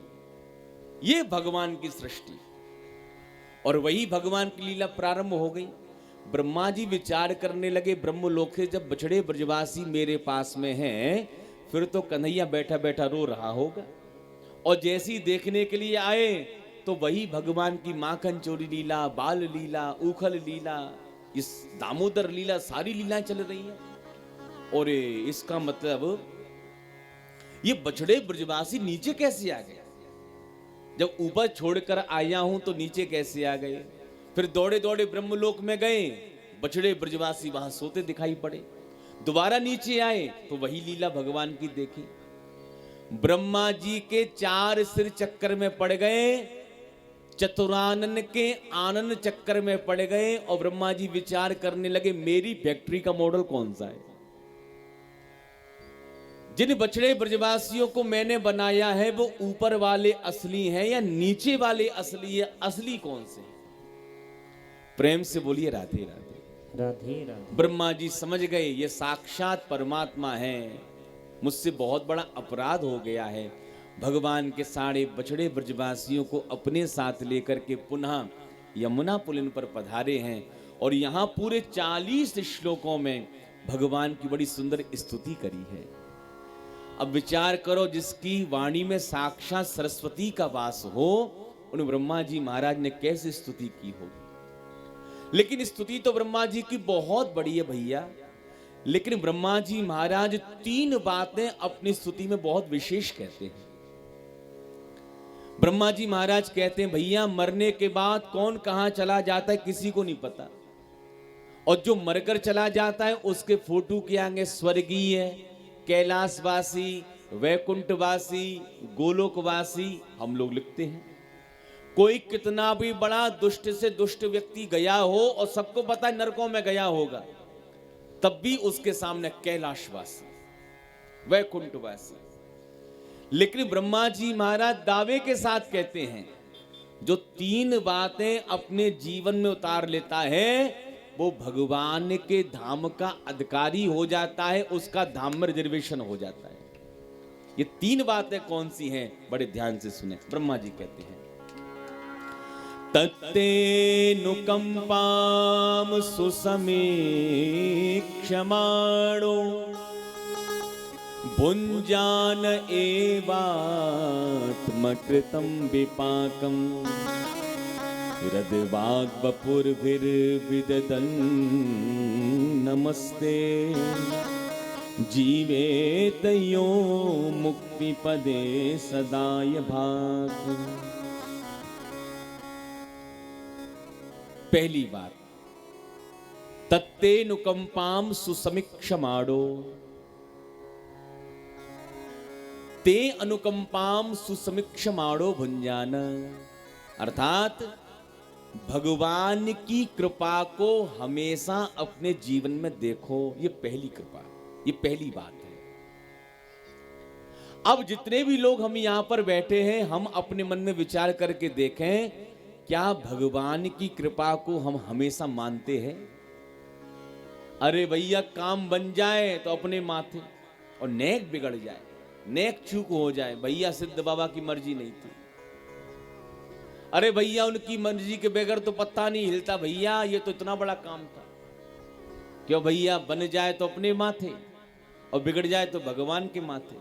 ये भगवान की सृष्टि। और वही भगवान की लीला प्रारंभ हो गई। ब्रह्मा जी विचार करने लगे, ब्रह्मलोक से जब बछड़े ब्रजवासी मेरे पास में हैं, फिर तो कन्हैया बैठा बैठा रो रहा होगा। और जैसी देखने के लिए आए तो वही भगवान की माखन चोरी लीला, बाल लीला, उखल लीला, इस दामोदर लीला, सारी लीलाएं चल रही हैं। और इसका मतलब ये बछड़े ब्रजवासी नीचे कैसे आ गए? जब ऊपर छोड़कर आया हूं तो नीचे कैसे आ गए? फिर दौड़े दौड़े ब्रह्मलोक में गए, बछड़े ब्रजवासी वहां सोते दिखाई पड़े। दोबारा नीचे आए तो वही लीला भगवान की देखी। ब्रह्मा जी के 4 सिर चक्कर में पड़ गए, चतुरानन के आनन चक्कर में पड़ गए। और ब्रह्मा जी विचार करने लगे, मेरी फैक्ट्री का मॉडल कौन सा है? जिन बछड़े ब्रजवासियों को मैंने बनाया है वो ऊपर वाले असली हैं या नीचे वाले असली है? असली कौन से? प्रेम से बोलिए राधे राधे। राधे राधे। ब्रह्मा जी समझ गए ये साक्षात परमात्मा है, मुझसे बहुत बड़ा अपराध हो गया है। भगवान के सारे बछड़े ब्रजवासियों को अपने साथ लेकर के पुनः यमुना पुलिन पर पधारे हैं। और यहां पूरे 40 श्लोकों में भगवान की बड़ी सुंदर स्तुति करी है। अब विचार करो, जिसकी वाणी में साक्षात सरस्वती का वास हो, उन ब्रह्मा जी महाराज ने कैसे स्तुति की होगी। लेकिन स्तुति तो ब्रह्मा जी की बहुत बड़ी है भैया। लेकिन ब्रह्मा जी महाराज 3 बातें अपनी स्तुति में बहुत विशेष कहते हैं। ब्रह्मा जी महाराज कहते हैं, भैया मरने के बाद कौन कहां चला जाता है किसी को नहीं पता। और जो मरकर चला जाता है उसके फोटो के आगे स्वर्गीय, कैलाशवासी, वैकुंठवासी, गोलोकवासी हम लोग लिखते हैं। कोई कितना भी बड़ा दुष्ट से दुष्ट व्यक्ति गया हो और सबको पता है नरकों में गया होगा, तब भी उसके सामने कैलाशवासी, वैकुंठवासी। लेकिन ब्रह्मा जी महाराज दावे के साथ कहते हैं, जो 3 बातें अपने जीवन में उतार लेता है वो भगवान के धाम का अधिकारी हो जाता है, उसका धाम में रिजर्वेशन हो जाता है। ये 3 बातें कौन सी हैं? बड़े ध्यान से सुने। ब्रह्मा जी कहते हैं, तत्तेनुकंपाम सुसमीक्षमाणो भुञ्जान एवात्मकृतं विपाकम् हृद्वाग्वपुर्भिर्विददन् नमस्ते जीवेतयो मुक्तिपदे सदाय भाग। पहली बात, तत्तेनुकंपाम सुसमीक्षमाणो, ते अनुकंपाम सुसमीक्षमाणो भुञ्जान, अर्थात भगवान की कृपा को हमेशा अपने जीवन में देखो। ये पहली कृपा, ये पहली बात है। अब जितने भी लोग हम यहां पर बैठे हैं, हम अपने मन में विचार करके देखें, क्या भगवान की कृपा को हम हमेशा मानते हैं? अरे भैया काम बन जाए तो अपने माथे, और नेक बिगड़ जाए, नेक चूक हो जाए, भैया सिद्ध बाबा की मर्जी नहीं थी। अरे भैया उनकी मर्जी के बगैर तो पत्ता नहीं हिलता, भैया ये तो इतना बड़ा काम था। क्यों भैया, बन जाए तो अपने माथे और बिगड़ जाए तो भगवान के माथे।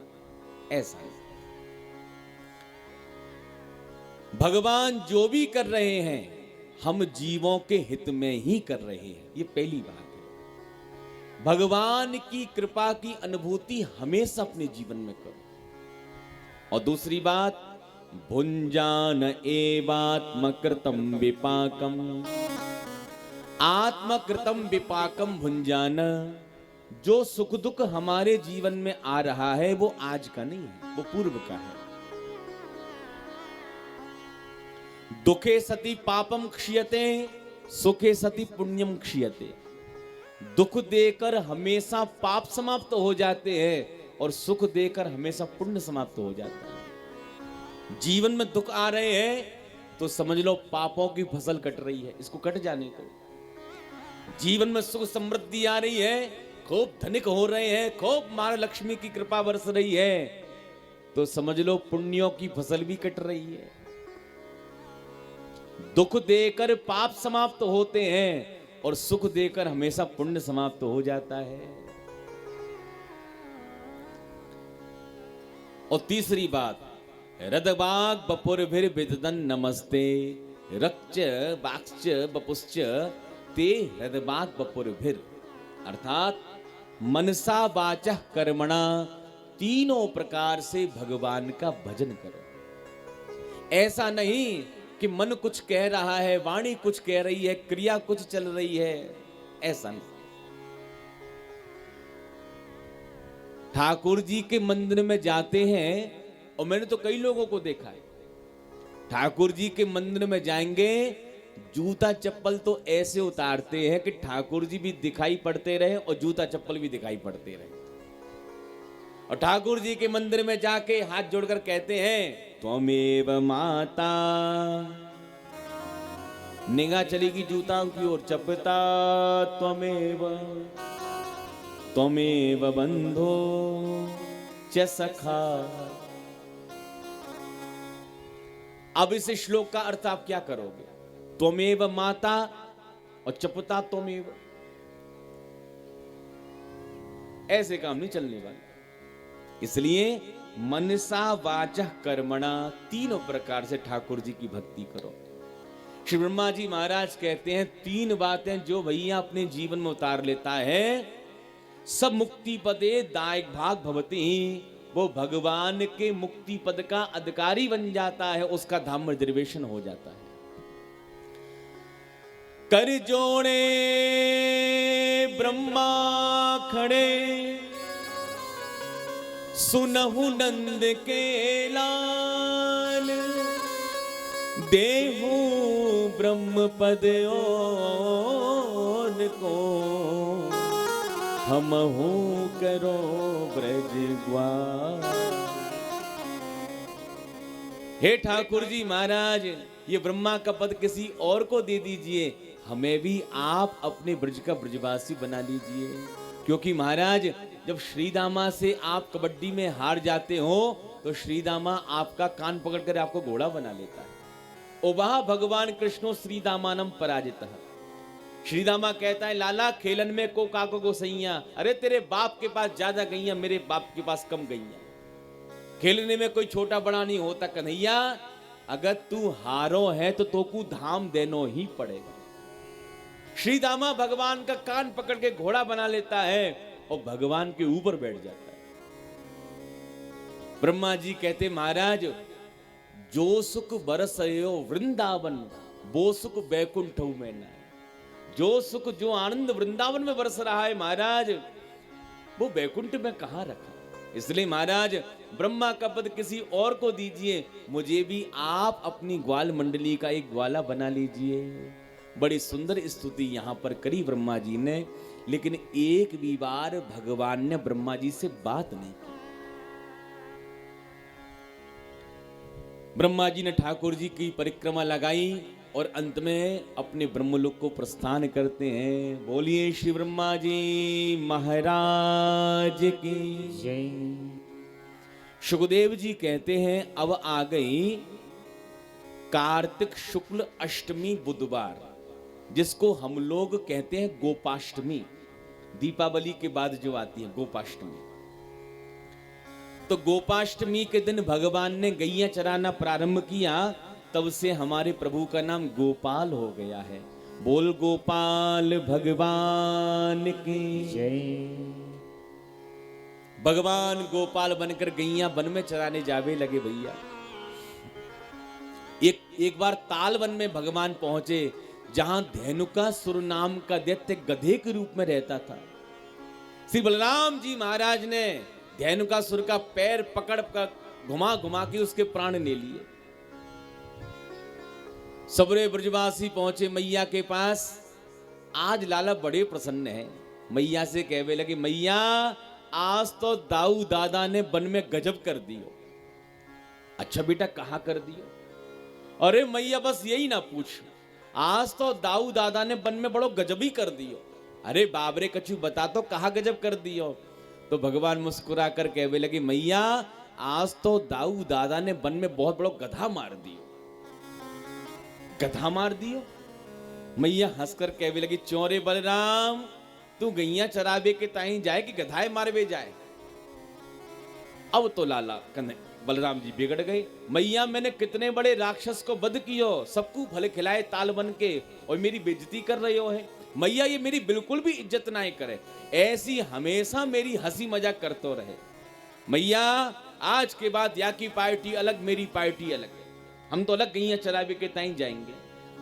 ऐसा है। भगवान जो भी कर रहे हैं हम जीवों के हित में ही कर रहे हैं, ये पहली बात है। भगवान की कृपा की अनुभूति हमेशा अपने जीवन में करो। और दूसरी बात, भुंजान एवात्मकृतम विपाकम, आत्मकृतम विपाकम भुंजान, जो सुख दुख हमारे जीवन में आ रहा है वो आज का नहीं है, वो पूर्व का है। दुखे सति पापम क्षीयते, सुखे सति पुण्यम क्षीयते। दुख देकर हमेशा पाप समाप्त हो जाते हैं और सुख देकर हमेशा पुण्य समाप्त हो जाता है। जीवन में दुख आ रहे हैं तो समझ लो पापों की फसल कट रही है, इसको कट जाने दो। जीवन में सुख समृद्धि आ रही है, खूब धनिक हो रहे हैं, खूब मां लक्ष्मी की कृपा बरस रही है, तो समझ लो पुण्यों की फसल भी कट रही है। दुख देकर पाप समाप्त होते हैं और सुख देकर हमेशा पुण्य समाप्त हो जाता है। और तीसरी बात, रदबाग बपुरभिर विददन नमस्ते, रक्च बाक्च बपुश्च ते हृदबाग बपुरभिर, अर्थात मनसा वाचा कर्मणा, तीनों प्रकार से भगवान का भजन करो। ऐसा नहीं कि मन कुछ कह रहा है, वाणी कुछ कह रही है, क्रिया कुछ चल रही है, ऐसा नहीं। ठाकुर जी के मंदिर में जाते हैं, और मैंने तो कई लोगों को देखा है, ठाकुर जी के मंदिर में जाएंगे, जूता चप्पल तो ऐसे उतारते हैं कि ठाकुर जी भी दिखाई पड़ते रहे और जूता चप्पल भी दिखाई पड़ते रहे। और ठाकुर जी के मंदिर में जाके हाथ जोड़कर कहते हैं त्वमेव माता, निगाह चलेगी जूता की ओर, चपता त्वमेव, त्वमेव बंधो च सखा। अब इस श्लोक का अर्थ आप क्या करोगे? त्वमेव माता और चपता त्वमेव, ऐसे काम नहीं चलने वाले। इसलिए मनसा वाचा कर्मणा, तीनों प्रकार से ठाकुर जी की भक्ति करो। श्री ब्रह्मा जी महाराज कहते हैं तीन बातें जो भैया अपने जीवन में उतार लेता है, सब मुक्ति पदे दायक भाग भवती, वो भगवान के मुक्ति पद का अधिकारी बन जाता है, उसका धाम रिजर्वेशन हो जाता है। कर जोड़े ब्रह्मा खड़े, सुनहु नंद के लाल, देहु ब्रह्म पद ओन को, हमहु करो ब्रज ग्वाल। हे ठाकुर जी महाराज, ये ब्रह्मा का पद किसी और को दे दीजिए, हमें भी आप अपने ब्रज का ब्रजवासी बना लीजिए। क्योंकि महाराज जब श्रीदामा से आप कबड्डी में हार जाते हो तो श्रीदामा आपका कान पकड़कर आपको घोड़ा बना लेता है। ओबाह भगवान कृष्णो श्रीदामानम पराजितः। श्रीदामा कहता है लाला खेलन में को काको को सैया, अरे तेरे बाप के पास ज्यादा गईया, मेरे बाप के पास कम गईया। खेलने में कोई छोटा बड़ा नहीं होता कन्हैया, अगर तू हारो है तो तोकू धाम देनो ही पड़ेगा। श्रीदामा भगवान का कान पकड़ के घोड़ा बना लेता है और भगवान के ऊपर बैठ जाता है। ब्रह्मा जी कहते महाराज, जो सुख बरसयो वृंदावन, वो सुख बैकुंठ में ना। जो सुख जो आनंद वृंदावन में बरस रहा है महाराज, वो बैकुंठ में कहां रखा। इसलिए महाराज ब्रह्मा का पद किसी और को दीजिए, मुझे भी आप अपनी ग्वाल मंडली का एक ग्वाला बना लीजिए। बड़ी सुंदर स्तुति यहां पर करी ब्रह्मा जी ने, लेकिन एक भी बार भगवान ने ब्रह्मा जी से बात नहीं की। ब्रह्मा जी ने ठाकुर जी की परिक्रमा लगाई और अंत में अपने ब्रह्मलोक को प्रस्थान करते हैं। बोलिए श्री ब्रह्मा जी महाराज की जय। सुखदेव जी कहते हैं अब आ गई कार्तिक शुक्ल अष्टमी बुधवार, जिसको हम लोग कहते हैं गोपाष्टमी। दीपावली के बाद जो आती है गोपाष्टमी। तो गोपाष्टमी के दिन भगवान ने गैया चराना प्रारंभ किया तब से हमारे प्रभु का नाम गोपाल हो गया है। बोल गोपाल भगवान की जय। भगवान गोपाल बनकर गैया वन में चराने जावे लगे भैया। एक बार ताल वन में भगवान पहुंचे, जहां धेनुकासुर नाम का दैत्य गधे के रूप में रहता था। श्री बलराम जी महाराज ने धेनुकासुर का पैर पकड़ कर घुमा घुमा के उसके प्राण ले लिए। सबरे ब्रजवासी पहुंचे मैया के पास। आज लाला बड़े प्रसन्न है। मैया से कहवे लगे, मैया आज तो दाऊ दादा ने वन में गजब कर दियो। अच्छा बेटा कहां कर दियो? अरे मैया बस यही ना पूछ, आज तो दाऊ दादा ने वन में बड़ो गजब ही कर दियो। अरे बाबरे कछु बता तो कहां गजब कर दियो? तो भगवान मुस्कुरा कर कहवे लगे, मैया आज तो दाऊ दादा ने वन में बहुत बड़ो गधा मार दियो। गधा मार दियो? मैया हंसकर कहवे लगी, चौरे बलराम तू गैया चरावे के ताई जाए कि गधाए मारवे जाए? अब तो लाला बलराम जी बिगड़ गए। मैया मैंने कितने बड़े राक्षस को वध कियो, सबको भले खिलाए ताल बन के, और मेरी बेइज्जती कर रहे हो है। मैया ये मेरी बिल्कुल भी इज्जत ना करे, ऐसी हमेशा मेरी हंसी मजाक करते रहे। मैया आज के बाद या की पार्टी अलग, मेरी पार्टी अलग है, हम तो अलग गैया चरावे के ताई जाएंगे।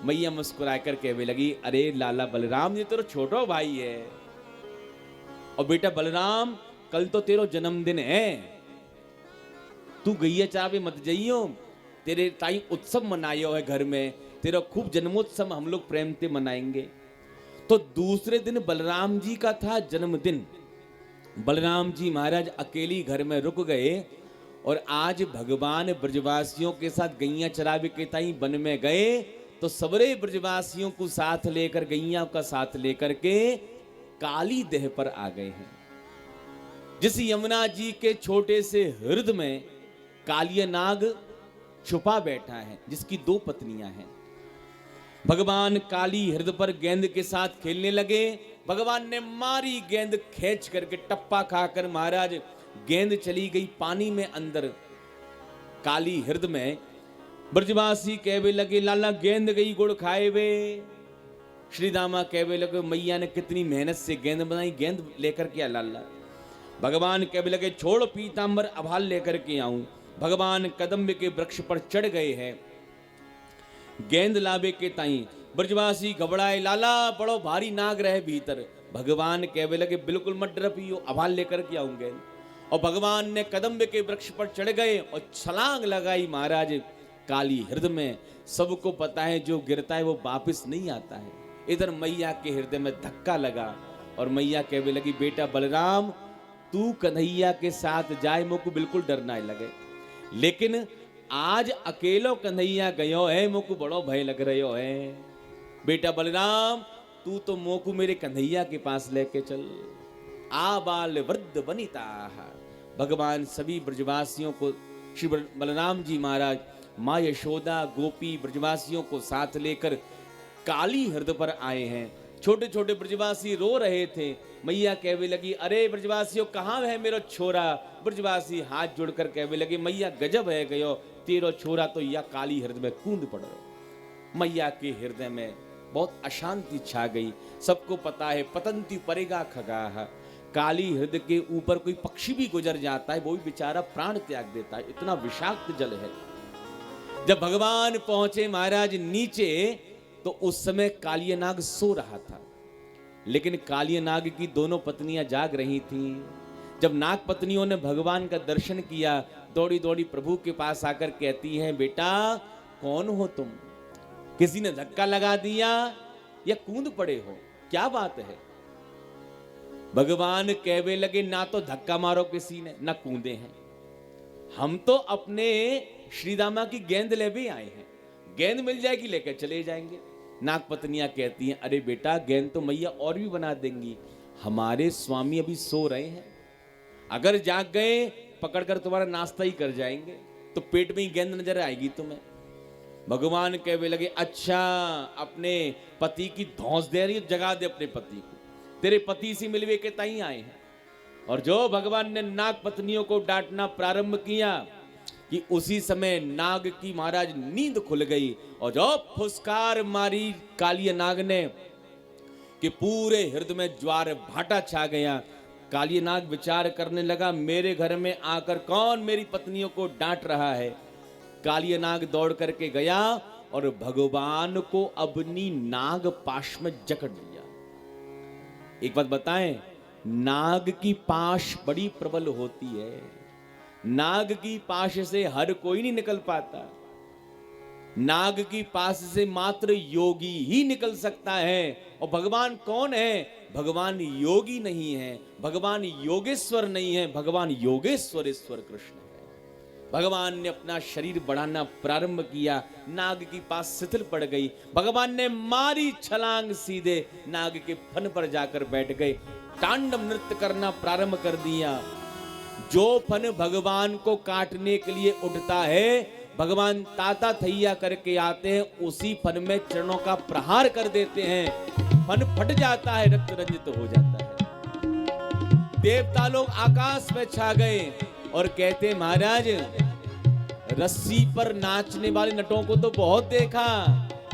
मैया मुस्कुरा कर कहवे लगी, अरे लाला बलराम ये तेरा छोटो भाई है, और बेटा बलराम कल तो तेरा जन्मदिन है, तू गैया चरावे मत जाइयो। तेरे ताई उत्सव मनायो है घर में, तेरा खूब जन्मोत्सव हम लोग प्रेम से मनाएंगे। तो दूसरे दिन बलराम जी का था जन्मदिन। बलराम जी महाराज अकेली घर में रुक गए, और आज भगवान ब्रजवासियों के साथ गैया चरावे के ताई वन में गए, तो सबरे ब्रजवासियों को साथ लेकर, गैया का साथ लेकर के काली देह पर आ गए हैं। जिस यमुना जी के छोटे से हृदय में कालिया नाग छुपा बैठा है, जिसकी 2 पत्नियां हैं। भगवान काली हृदय पर गेंद के साथ खेलने लगे। भगवान ने मारी गेंद, खींच करके टप्पा खाकर महाराज गेंद चली गई पानी में अंदर काली हृदय में। ब्रजवासी कहवे लगे, लाला गेंद गई गुड़ खाए वे। श्री दामा कहवे लगे, मैया ने कितनी मेहनत से गेंद बनाई, गेंद लेकर के आ लाला। भगवान कहवे लगे, छोड़ पीतांबर अभाल लेकर के आऊं। भगवान कदम्ब के वृक्ष पर चढ़ गए हैं गेंद लावे के ताई। ब्रजवासी घबराए, लाला बड़ो भारी नाग रहे भीतर। भगवान कहवे लगे, बिल्कुल मत डर पियो, अभाल लेकर के आऊंगे। और भगवान ने कदम्ब के वृक्ष पर चढ़ गए और छलांग लगाई महाराज काली हृदय में। सबको पता है जो गिरता है वो वापस नहीं आता है। इधर मैया के हृदय में धक्का लगा, और मैया कहवे लगी, बेटा बलराम तू कन्हैया के साथ जाए, मुझको बिल्कुल डर ना लगे, लेकिन आज अकेलो कन्हैया गयो है, मुझको बड़ो भय लग रहो है। बेटा बलराम तू तो मोकू मेरे कन्हैया के पास लेके चल। आबाल वृद्ध वनिता। भगवान सभी ब्रजवासियों को, श्री बलराम जी महाराज माँ यशोदा गोपी ब्रजवासियों को साथ लेकर काली हृदय पर आए हैं। छोटे छोटे ब्रजवासी रो रहे थे। मैया कहवे लगी, अरे ब्रजवासियों कहाँ है मेरा छोरा? ब्रजवासी हाथ जोड़कर कहवे लगे, मैया गजब है गयो, तेरो छोरा तो या काली हृदय में कूद पड़ रहा। मैया के हृदय में बहुत अशांति छा गई। सबको पता है पतंती परेगा खगाह, काली हृदय के ऊपर कोई पक्षी भी गुजर जाता है, वो भी बेचारा प्राण त्याग देता है, इतना विषाक्त जल है। जब भगवान पहुंचे महाराज नीचे, तो उस समय कालिया नाग सो रहा था, लेकिन कालिया नाग की दोनों पत्नियां जाग रही थीं। जब नाग पत्नियों ने भगवान का दर्शन किया, दौड़ी दौड़ी प्रभु के पास आकर कहती हैं, बेटा कौन हो तुम? किसी ने धक्का लगा दिया या कूद पड़े हो? क्या बात है? भगवान कहवे लगे, ना तो धक्का मारो किसी ने, ना कूदे हैं, हम तो अपने श्रीदामा की गेंद ले भी आए हैं, गेंद मिल जाएगी लेकर चले जाएंगे। नाग पत्नियां कहती हैं, अरे बेटा गेंद तो मैया और भी बना देंगी, हमारे स्वामी अभी सो रहे हैं, अगर जाग गए पकड़कर तुम्हारा नाश्ता ही कर जाएंगे, तो पेट में ही गेंद नजर आएगी तुम्हें। भगवान कहवे लगे, अच्छा अपने पति की धौंस दे रही है, जगा दे अपने पति को, तेरे पति से मिलवे के ताई आए हैं। और जो भगवान ने नाग पत्नियों को डांटना प्रारंभ किया, कि उसी समय नाग की महाराज नींद खुल गई और जो फुसकार मारी कालिया नाग ने कि पूरे हृदय में ज्वार भाटा छा गया। कालिया नाग विचार करने लगा, मेरे घर में आकर कौन मेरी पत्नियों को डांट रहा है। कालिया नाग दौड़ करके गया और भगवान को अपनी नाग पाश में जकड़ लिया। एक बात बताएं, नाग की पाश बड़ी प्रबल होती है। नाग की पाश से हर कोई नहीं निकल पाता। नाग की पास से मात्र योगी ही निकल सकता है। और भगवान कौन है? भगवान योगी नहीं है, भगवान योगेश्वर नहीं है, भगवान योगेश्वरेश्वर कृष्ण है। भगवान ने अपना शरीर बढ़ाना प्रारंभ किया, नाग की पास शिथिल पड़ गई। भगवान ने मारी छलांग, सीधे नाग के फन पर जाकर बैठ गए। तांडव नृत्य करना प्रारंभ कर दिया। जो फन भगवान को काटने के लिए उठता है, भगवान ताता थैया करके आते हैं, उसी फन में चरणों का प्रहार कर देते हैं। फन फट जाता है, रक्त रंजित हो जाता है। देवता लोग आकाश में छा गए और कहते, महाराज रस्सी पर नाचने वाले नटों को तो बहुत देखा,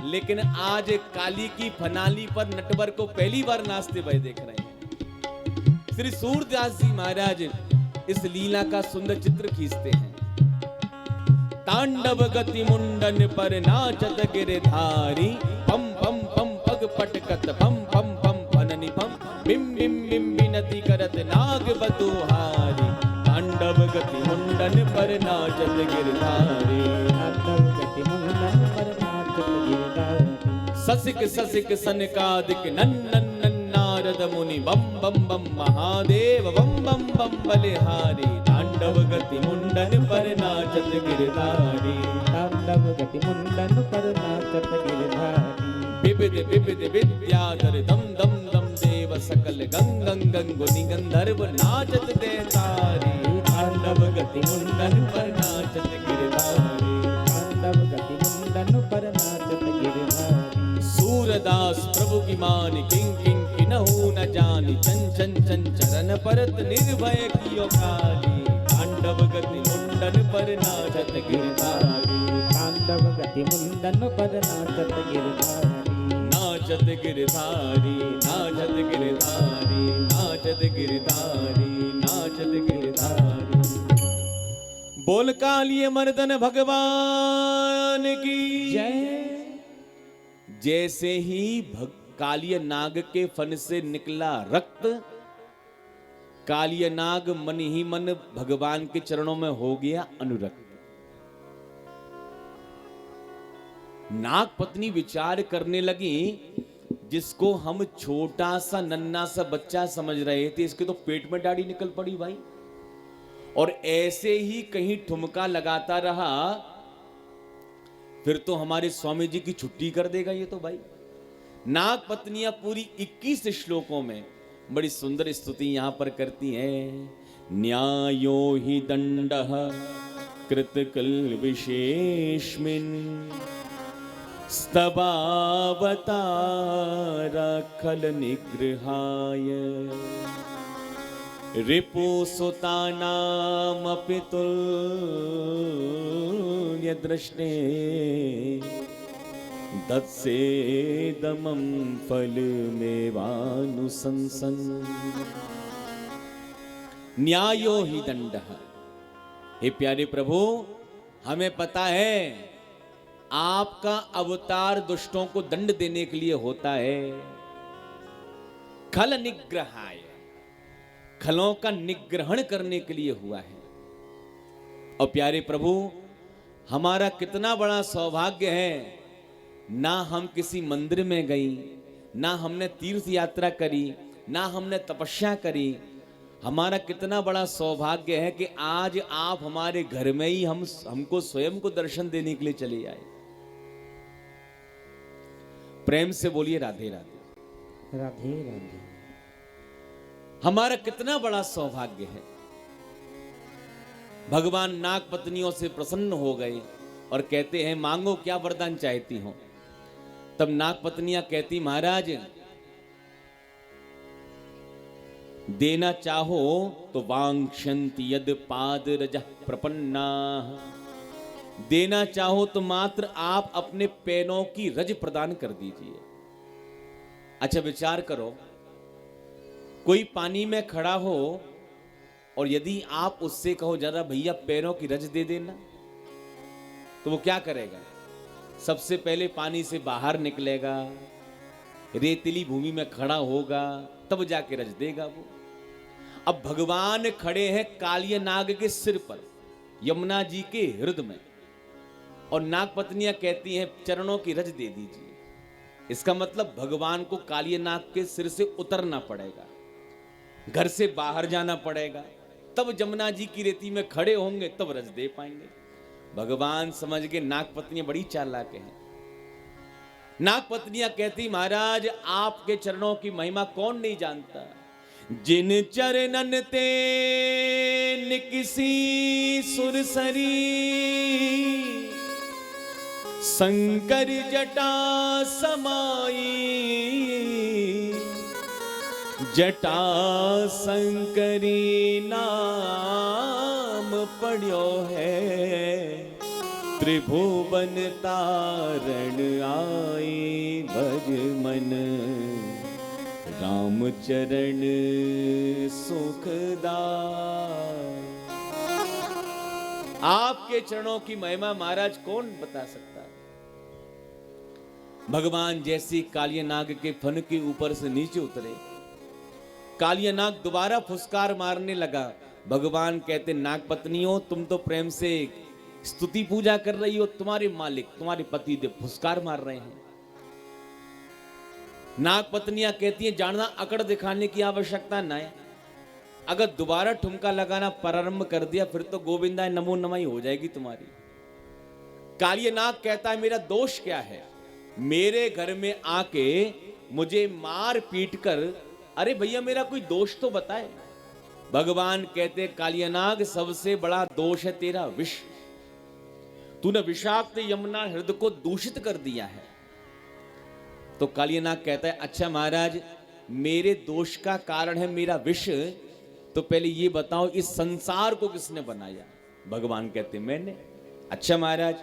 लेकिन आज काली की फनाली पर नटवर को पहली बार नाचते हुए देख रहे हैं। श्री सूरदास जी महाराज इस लीला का सुंदर चित्र खींचते हैं। तांडव गति मुंडन पर नाचत गिरधारी, पम पम पम पग पटकत पम पम पम फननि पम, बिम बिम बिम बिनती करत नाग बधुहारी। तांडव गति मुंडन पर नाचत गिरधारी, तांडव गति मुंडन पर नाचत गिरधारी। ससिक ससिक सनकादिक नन्नन नारद मुनि, बम बम बम महादेव बम बम बम बलिहारी। तांडव गति मुंडन पर नाचत गिरधारी, तांडव गति मुंडन पर नाचत गिरधारी। विविध विविध विद्याधर दम दम दम देव सकल गंग गंग गंगुनि गंधर्व नाचत देतारी। तांडव गति मुंडन पर नाचत गिरधारी, तांडव गति मुंडन पर नाचत गिरधारी। सूरदास प्रभु की मान किंग किंग किन्हु न जानी, चन चन चन चरण परत निर्भय कियो काली। तांडव गति मुंडन पर नाचत गिरधारी, तांडव गति मुंडन पर नाचत गिरधारी। नाचत गिरधारी, नाचत गिरधारी, नाचत गिरधारी, नाचत गिरधारी। बोल कालिए मर्दन भगवान की जय। जैसे ही कालिय नाग के फन से निकला रक्त, कालिय नाग मन ही मन भगवान के चरणों में हो गया अनुरक्त। नाग पत्नी विचार करने लगी, जिसको हम छोटा सा नन्ना सा बच्चा समझ रहे थे, इसके तो पेट में दाढ़ी निकल पड़ी भाई। और ऐसे ही कहीं ठुमका लगाता रहा, फिर तो हमारे स्वामी जी की छुट्टी कर देगा ये तो भाई। नाग पत्नियां पूरी 21 श्लोकों में बड़ी सुंदर स्तुति यहां पर करती हैं। न्यायो हि दंडः कृतकल विशेषमिन्, स्तवावतारा खल निग्रहाय, रिपुसुतानामपि तुल्यदृष्टे, दत्सेदमं फलमेवानुशंसन। न्यायो हि दंडः। हे प्यारे प्रभु, हमें पता है आपका अवतार दुष्टों को दंड देने के लिए होता है। खल निग्रहाय, खलों का निग्रहण करने के लिए हुआ है। और प्यारे प्रभु, हमारा कितना बड़ा सौभाग्य है, ना हम किसी मंदिर में गई, ना हमने तीर्थ यात्रा करी, ना हमने तपस्या करी। हमारा कितना बड़ा सौभाग्य है कि आज आप हमारे घर में ही हमको स्वयं को दर्शन देने के लिए चले आए। प्रेम से बोलिए राधे राधे। राधे राधे। हमारा कितना बड़ा सौभाग्य है। भगवान नाग पत्नियों से प्रसन्न हो गए और कहते हैं, मांगो क्या वरदान चाहती हो। तब नाग पत्नियां कहती, महाराज देना चाहो तो वांक्षन्ति यद पाद रजः प्रपन्ना, देना चाहो तो मात्र आप अपने पैरों की रज प्रदान कर दीजिए। अच्छा विचार करो, कोई पानी में खड़ा हो और यदि आप उससे कहो जरा भैया पैरों की रज दे देना, तो वो क्या करेगा? सबसे पहले पानी से बाहर निकलेगा, रेतीली भूमि में खड़ा होगा, तब जाके रज देगा वो। अब भगवान खड़े हैं कालिय नाग के सिर पर, यमुना जी के हृदय में, और नाग पत्नियां कहती हैं चरणों की रज दे दीजिए। इसका मतलब भगवान को कालिय नाग के सिर से उतरना पड़ेगा, घर से बाहर जाना पड़ेगा, तब यमुना जी की रेती में खड़े होंगे, तब रज दे पाएंगे। भगवान समझ गए नाग पत्नियां बड़ी चालाक हैं। नाग पत्नियां कहती महाराज आपके चरणों की महिमा कौन नहीं जानता, जिन चरणन ते निकिसी सुरसरी, शंकर जटा समाई, जटा शंकरी नाम पढ़्यो है, त्रिभुवन तारण आई, भज मन राम चरण सुखदाय। आपके चरणों की महिमा महाराज कौन बता सकता है। भगवान जैसी कालिय नाग के फन के ऊपर से नीचे उतरे, कालिय नाग दोबारा फुसकार मारने लगा। भगवान कहते नाग पत्नियों तुम तो प्रेम से स्तुति पूजा कर रही हो, तुम्हारे मालिक तुम्हारे पति देव फुसकार मार रहे हैं। नाग पत्नियां कहती हैं जानना अकड़ दिखाने की आवश्यकता ना है, अगर दोबारा ठुमका लगाना प्रारंभ कर दिया फिर तो गोविंदा नमो नमः हो जाएगी तुम्हारी। कालिय नाग कहता है मेरा दोष क्या है, मेरे घर में आके मुझे मार पीट कर, अरे भैया मेरा कोई दोष तो बताए। भगवान कहते कालिय नाग सबसे बड़ा दोष है तेरा विष, तूने विषाक्त यमुना हृदय को दूषित कर दिया है। तो कालिय नाग कहता है अच्छा महाराज मेरे दोष का कारण है मेरा विष, तो पहले ये बताओ इस संसार को किसने बनाया। भगवान कहते मैंने। अच्छा महाराज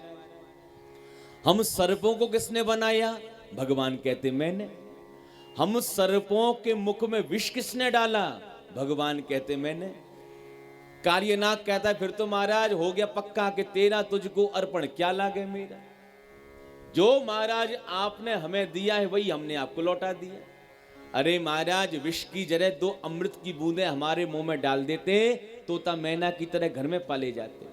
हम सर्पों को किसने बनाया। भगवान कहते मैंने। हम सर्पों के मुख में विष किसने डाला। भगवान कहते मैंने। कालिय नाग कहता है फिर तो महाराज हो गया पक्का कि तेरा तुझको अर्पण क्या लागे मेरा, जो महाराज आपने हमें दिया है वही हमने आपको लौटा दिया। अरे महाराज विष की जगह दो अमृत की बूंदें हमारे मुंह में डाल देते तोता मैना की तरह घर में पाले जाते।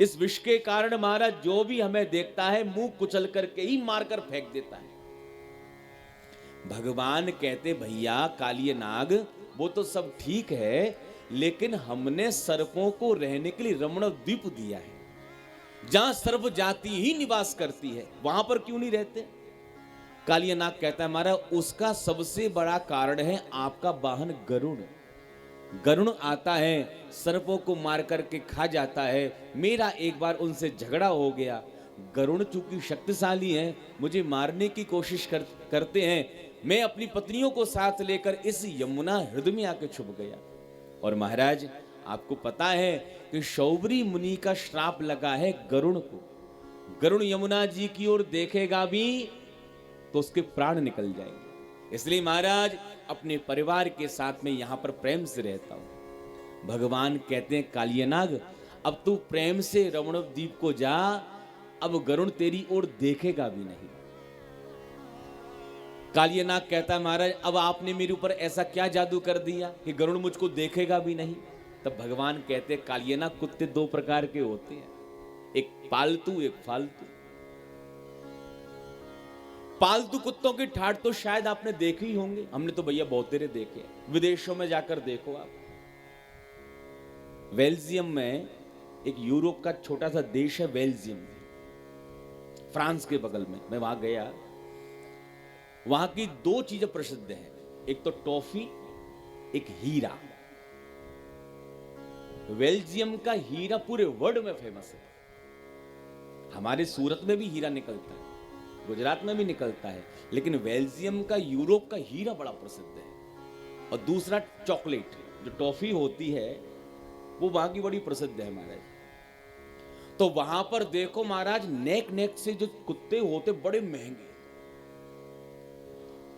इस विष के कारण महाराज जो भी हमें देखता है मुंह कुचल करके ही मारकर फेंक देता है। भगवान कहते भैया कालिय नाग वो तो सब ठीक है, लेकिन हमने सर्पों को रहने के लिए रमण द्वीप दिया है, जहां सर्प जाति ही निवास करती है, वहां पर क्यों नहीं रहते। कालिय नाग कहता है महाराज उसका सबसे बड़ा कारण है आपका वाहन गरुड़। गरुड़ आता है सर्पों को मार करके खा जाता है। मेरा एक बार उनसे झगड़ा हो गया, गरुड़ चूंकि शक्तिशाली है मुझे मारने की कोशिश करते हैं। मैं अपनी पत्नियों को साथ लेकर इस यमुना हृदय में आके छुप गया। और महाराज आपको पता है कि शौबरी मुनि का श्राप लगा है गरुड़ को। गरुड़ यमुना जी की ओर देखेगा भी तो उसके प्राण निकल जाएंगे। इसलिए महाराज अपने परिवार के साथ में यहां पर प्रेम से रहता हूं। भगवान कहते हैं कालिय नाग अब तू प्रेम से रमण द्वीप को जा, अब गरुड़ तेरी ओर देखेगा भी नहीं। कालिय नाग कहता है महाराज अब आपने मेरे ऊपर ऐसा क्या जादू कर दिया कि गरुड़ मुझको देखेगा भी नहीं। तब भगवान कहते कालिय नाग कुत्ते दो प्रकार के होते हैं, एक पालतू एक फालतू। पालतू कुत्तों की ठाठ तो शायद आपने देखे ही होंगे, हमने तो भैया बहुत तेरे देखे, विदेशों में जाकर देखो आप। बेल्जियम में एक यूरोप का छोटा सा देश है बेल्जियम, फ्रांस के बगल में, मैं वहां गया। वहां की दो चीजें प्रसिद्ध हैं, एक तो टॉफी एक हीरा। बेल्जियम का हीरा पूरे वर्ल्ड में फेमस है। हमारे सूरत में भी हीरा निकलता है, गुजरात में भी निकलता है, लेकिन बेल्जियम का यूरोप का हीरा बड़ा प्रसिद्ध है। और दूसरा चॉकलेट जो टॉफी होती है वो वहां की बड़ी प्रसिद्ध है हमारे। तो वहां पर देखो महाराज, नेक नेक से जो कुत्ते होते बड़े महंगे,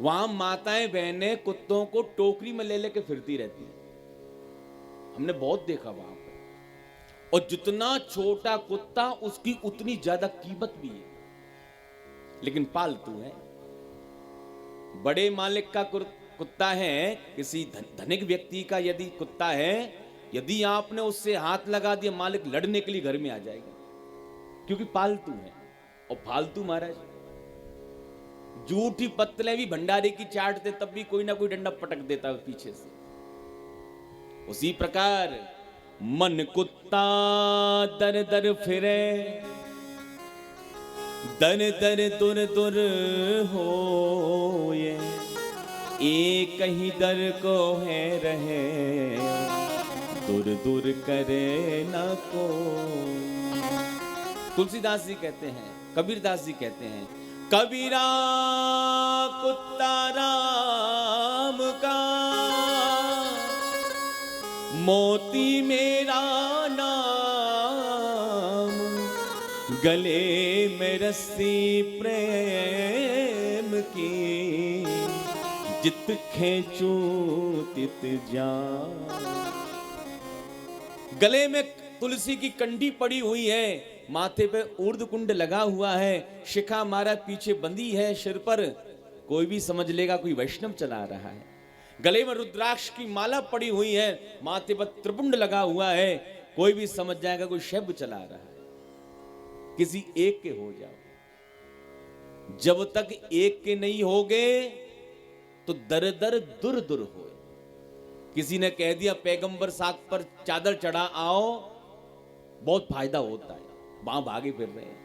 वहां माताएं बहनें कुत्तों को टोकरी में ले लेके फिरती रहती है। हमने बहुत देखा वहां पर। और जितना छोटा कुत्ता उसकी उतनी ज्यादा कीमत भी है, लेकिन पालतू है। बड़े मालिक का कुत्ता है, किसी धनिक व्यक्ति का यदि कुत्ता है, यदि आपने उससे हाथ लगा दिया, मालिक लड़ने के लिए घर में आ जाएगा, क्योंकि पालतू है। और फालतू महाराज जूठी पत्तले भी भंडारे की चाटते, तब भी कोई ना कोई डंडा पटक देता है पीछे से। उसी प्रकार मन कुत्ता दर दर फिरे, दर दर दुर दुर होए, एक ही दर को है रहे, दुर दुर करे न को। तुलसीदास जी कहते हैं, कबीरदास जी कहते हैं, कबीरा कुत्ता राम का, मोती मेरा नाम, गले में रस्सी प्रेम की, जित खेचू तित जा। गले में तुलसी की कंडी पड़ी हुई है, माथे पे ऊर्ध्व कुंड लगा हुआ है, शिखा मारा पीछे बंधी है सिर पर, कोई भी समझ लेगा कोई वैष्णव चला रहा है। गले में रुद्राक्ष की माला पड़ी हुई है, माथे पर त्रिपुंड लगा हुआ है, कोई भी समझ जाएगा कोई शैव चला रहा है। किसी एक के हो जाओ, जब तक एक के नहीं होगे तो दर दर दुर दुर हो। किसी ने कह दिया पैगंबर साग पर चादर चढ़ा आओ, बहुत फायदा होता है, वहां भागे फिर रहे हैं।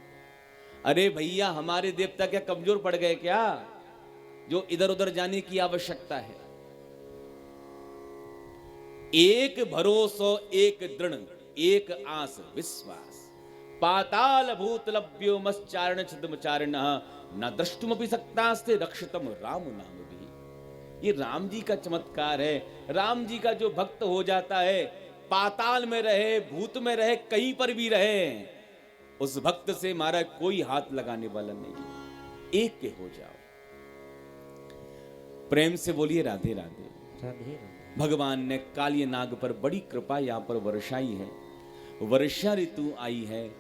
अरे भैया, हमारे देवता क्या कमजोर पड़ गए क्या, जो इधर उधर जाने की आवश्यकता है? एक भरोसो एक दृढ़, एक आस विश्वास, पाताल भूत लभ्यो मश्चारण छिदमचारिण, न द्रष्टुमपि सक्तास्ते रक्षितम राम नाम भी। ये राम जी का चमत्कार है। राम जी का जो भक्त हो जाता है, पाताल में रहे, भूत में रहे, कहीं पर भी रहे, उस भक्त से महाराज कोई हाथ लगाने वाला नहीं। एक के हो जाओ। प्रेम से बोलिए राधे राधे। राधे भगवान ने कालिय नाग पर बड़ी कृपा यहां पर वर्षाई है। वर्षा ऋतु आई है,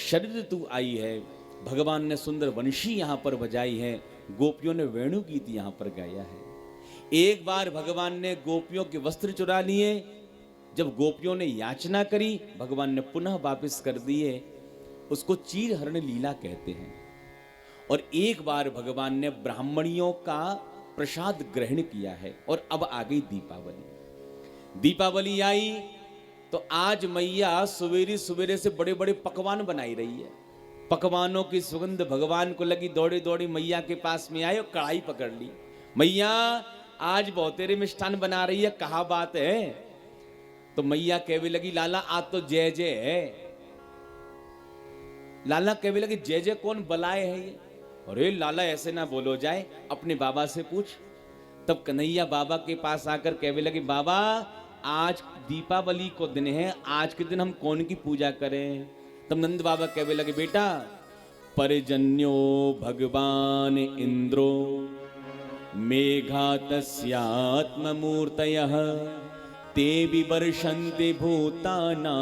शरद ऋतु आई है। भगवान ने सुंदर वंशी यहां पर बजाई है, गोपियों ने वेणु गीत यहां पर गाया है। एक बार भगवान ने गोपियों के वस्त्र चुरा लिए, जब गोपियों ने याचना करी, भगवान ने पुनः वापस कर दिए। उसको चीर हरण लीला कहते हैं। और एक बार भगवान ने ब्राह्मणियों का प्रसाद ग्रहण किया है। और अब आ गई दीपावली। दीपावली आई तो आज मैया सवेरे सवेरे से बड़े बड़े पकवान बनाई रही है। पकवानों की सुगंध भगवान को लगी, दौड़े दौड़े मैया के पास में आए और कढ़ाई पकड़ ली। मैया आज बहुतेरे मिष्ठान बना रही है, कहा बात है? तो मैया कहने लगी, लाला आज तो जय जय है। लाला कहने लगे, जय जय कौन बलाए है ये? अरे लाला ऐसे ना बोलो जाए, अपने बाबा से पूछ। तब कन्हैया बाबा के पास आकर कहने लगे, बाबा आज दीपावली को दिन है, आज के दिन हम कौन की पूजा करें? तब नंद बाबा कहने लगे, बेटा परिजन्यो भगवान इंद्रो मेघातस्यात्ममूर्तयः ते विवर्षन्ते भूतानां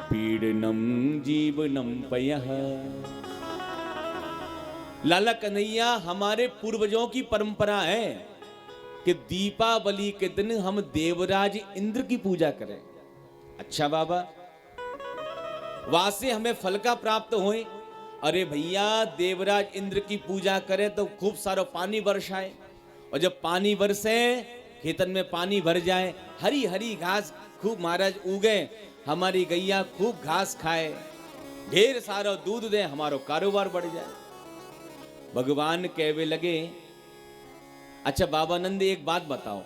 पीडनम जीवनम पयः। लाला कन्हैया, हमारे पूर्वजों की परंपरा है कि दीपावली के दिन हम देवराज इंद्र की पूजा करें। अच्छा बाबा, वहां से हमें फल का प्राप्त होए? अरे भैया, देवराज इंद्र की पूजा करें तो खूब सारा पानी बरसाए, और जब पानी बरसे खेतन में पानी भर जाए, हरी हरी घास खूब महाराज उगे, हमारी गैया खूब घास खाए, ढेर सारा दूध दे, हमारा कारोबार बढ़ जाए। भगवान कहवे लगे, अच्छा बाबानंद एक बात बताओ,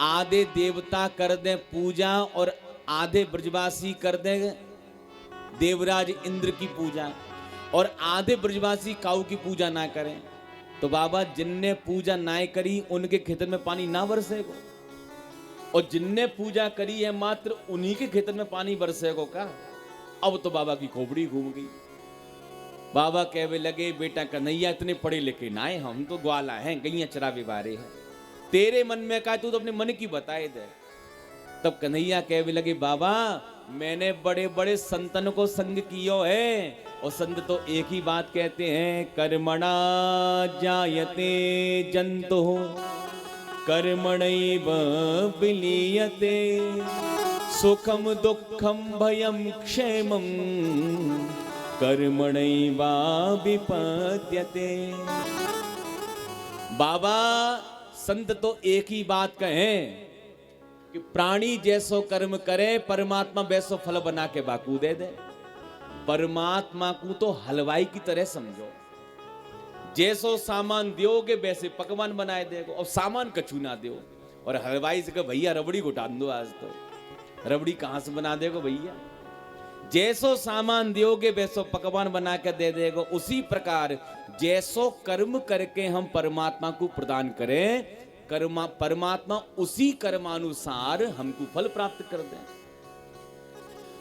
आधे देवता कर दे पूजा और आधे ब्रजवासी कर दे देवराज इंद्र की पूजा, और आधे ब्रजवासी काऊ की पूजा ना करें, तो बाबा जिनने पूजा ना करी उनके खेतन में पानी ना बरसेगो, और जिनने पूजा करी है मात्र उन्हीं के खेतन में पानी बरसेगो का? अब तो बाबा की खोपड़ी घूम गई। बाबा कहवे लगे, बेटा कन्हैया इतने पढ़े लिखे ना है, हम तो ग्वाला हैं, गैया चरावे बारे हैं, तेरे मन में का तू तो अपने मन की बताए दे। तब कन्हैया कहवे लगे, बाबा मैंने बड़े बड़े संतन को संग कियो है, और संत तो एक ही बात कहते हैं, कर्मणा जायते जंतु कर्मणैव विलीयते, सुखम दुखम भयम क्षेमम कर्मणैवा विपद्यते। बाबा संत तो एक ही बात कहें कि प्राणी जैसो कर्म करे, परमात्मा वैसो फल बना के बाकू दे दे। परमात्मा को तो हलवाई की तरह समझो, जैसो सामान दोगे वैसे पकवान बनाए देगो, और सामान कछु ना दो। और हलवाई से कहे, भैया रबड़ी घुटान दो, आज तो रबड़ी कहां से बना देगो भैया, जैसो सामान दोगे वैसो पकवान बना के दे देगो। उसी प्रकार जैसो कर्म करके हम परमात्मा को प्रदान करें, परमात्मा उसी कर्मानुसार हमको फल प्राप्त कर दें।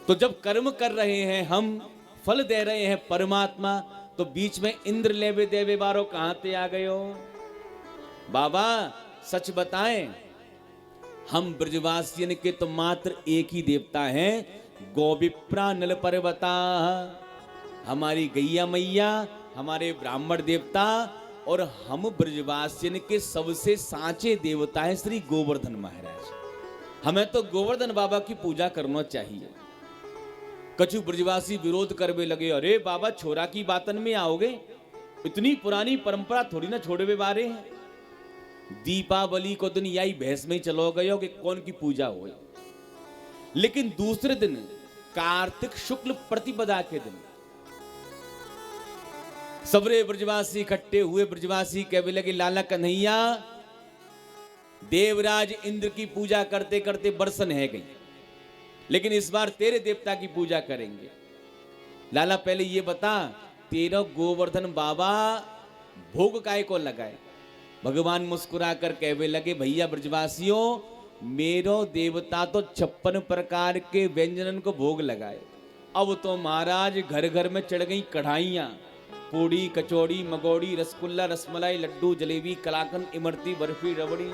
तो जब कर्म कर रहे हैं हम, फल दे रहे हैं परमात्मा, तो बीच में इंद्र लेवे देवे बारो कहां ते आ गए हो? बाबा सच बताएं, हम ब्रजवासियन के तो मात्र एक ही देवता हैं, गोविप्रा नल पर्वता, हमारी गैया मैया, हमारे ब्राह्मण देवता, और हम ब्रजवासियन के सबसे सांचे देवता है श्री गोवर्धन महाराज। हमें तो गोवर्धन बाबा की पूजा करना चाहिए। कछु ब्रजवासी विरोध करवे लगे, अरे बाबा छोरा की बातन में आओगे, इतनी पुरानी परंपरा थोड़ी ना छोड़वे बारे हैं। दीपावली को दिन यही भैंस में ही चलो गए हो कि कौन की पूजा हो, लेकिन दूसरे दिन कार्तिक शुक्ल प्रतिपदा के दिन सबरे ब्रजवासी इकट्ठे हुए। ब्रजवासी कहने लगे, लाला कन्हैया देवराज इंद्र की पूजा करते करते बरसन है गई, लेकिन इस बार तेरे देवता की पूजा करेंगे। लाला पहले ये बता, तेरा गोवर्धन बाबा भोग काय को लगाए? भगवान मुस्कुरा कर कहवे लगे, भैया ब्रजवासियों, मेरो देवता तो 56 प्रकार के व्यंजनन को भोग लगाए। अब तो महाराज घर घर में चढ़ गई कढ़ाइयां, पूड़ी कचौड़ी मगौड़ी रसगुल्ला रसमलाई लड्डू जलेबी कलाकंद इमरती बर्फी रबड़ी,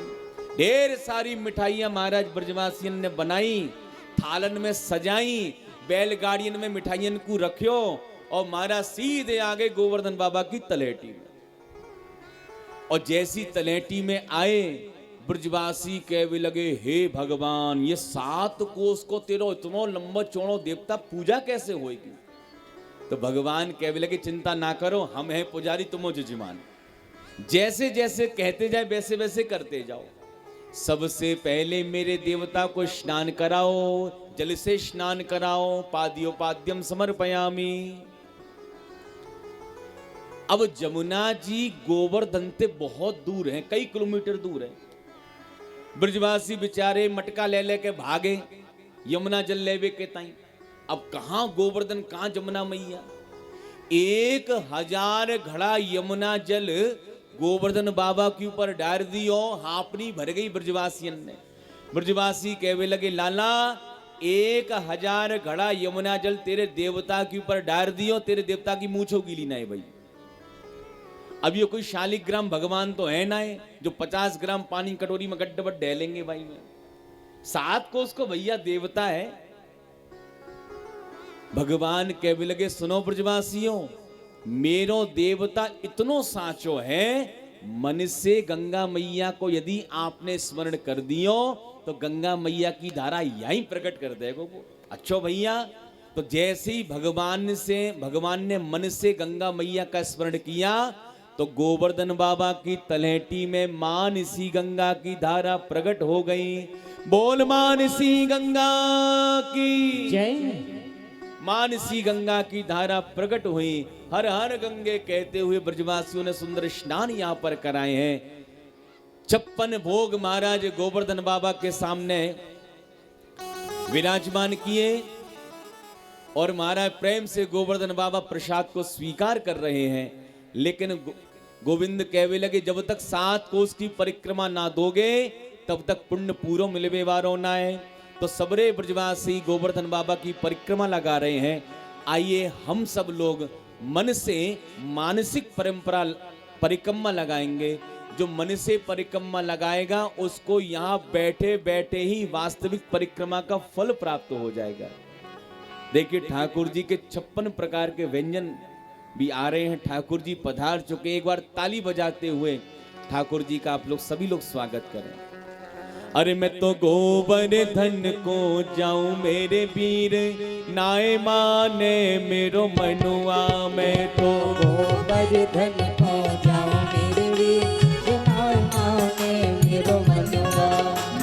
ढेर सारी मिठाइयां महाराज ब्रजवासियन ने बनाई, थालन में सजाई, बैलगाड़ियन में मिठाइयन को रखियो, और महाराज सीधे आगे गोवर्धन बाबा की तलेटी में। और जैसी तलेटी में आए, ब्रजवासी कहवे लगे, हे भगवान, ये 7 कोस को तेरो इतनो लंबा चौड़ो देवता पूजा कैसे होगी? तो भगवान कहवे लगे, चिंता ना करो, हम हैं पुजारी, तुम हो जजमान, जैसे जैसे कहते जाए वैसे वैसे करते जाओ। सबसे पहले मेरे देवता को स्नान कराओ, जल से स्नान कराओ, पाद्योपाद्यम समर्पयामि। अब जमुना जी गोवर्धन से बहुत दूर हैं, कई किलोमीटर दूर है। ब्रजवासी बेचारे मटका ले लेके भागे यमुना जल लेवे के ताई। अब कहां गोवर्धन, कहां जमुना मैया? 1000 घड़ा यमुना जल गोवर्धन बाबा के ऊपर डाल दियो, हापनी भर गई ब्रजवासियन ने। ब्रजवासी कहवे लगे, लाला 1000 घड़ा यमुना जल तेरे देवता के ऊपर डाल दियो, तेरे देवता की मूंछों गीली ना है भाई। अब ये कोई शालिग्राम भगवान तो है ना है जो 50 ग्राम पानी कटोरी में गड्ढे बड डालेंगे भाई में। 7 को उसको भैया देवता है। भगवान कहने लगे, सुनो ब्रजवासियों, मेरो देवता इतनो साचो है, मन से गंगा मैया को यदि आपने स्मरण कर दियो तो गंगा मैया की धारा यहीं प्रकट कर देगा वो। अच्छो भैया, तो जैसे ही भगवान ने मन से गंगा मैया का स्मरण किया तो गोवर्धन बाबा की तलहटी में मानसी गंगा की धारा प्रकट हो गई। बोल मानसी गंगा की जय। मानसी गंगा की धारा प्रकट हुई। हर हर गंगे कहते हुए ब्रजवासियों ने सुंदर स्नान यहां पर कराए हैं। 56 भोग महाराज गोवर्धन बाबा के सामने विराजमान किए और महाराज प्रेम से गोवर्धन बाबा प्रसाद को स्वीकार कर रहे हैं। लेकिन गोविंद कहवे लगे, जब तक 7 कोस की परिक्रमा ना दोगे तब तक पुण्य पूरो मिलवे वारो ना है। तो तो सबरे ब्रजवासी गोवर्धन बाबा की परिक्रमा लगा रहे हैं। आइए हम सब लोग मन से मानसिक परिक्रमा लगाएंगे। जो मन से परिक्रमा लगाएगा उसको यहाँ बैठे बैठे ही वास्तविक परिक्रमा का फल प्राप्त हो जाएगा। देखिए ठाकुर जी के 56 प्रकार के व्यंजन भी आ रहे हैं। ठाकुर जी पधार चुके। एक बार ताली बजाते हुए ठाकुर जी का आप लोग सभी लोग स्वागत करें। अरे मैं तो गोवर्धन को जाऊं मेरे वीर, नाय माने मेरो मनुआ। मैं तो गोवर्धन को जाऊं मेरे वीर, नाय माने मेरो मनुआ।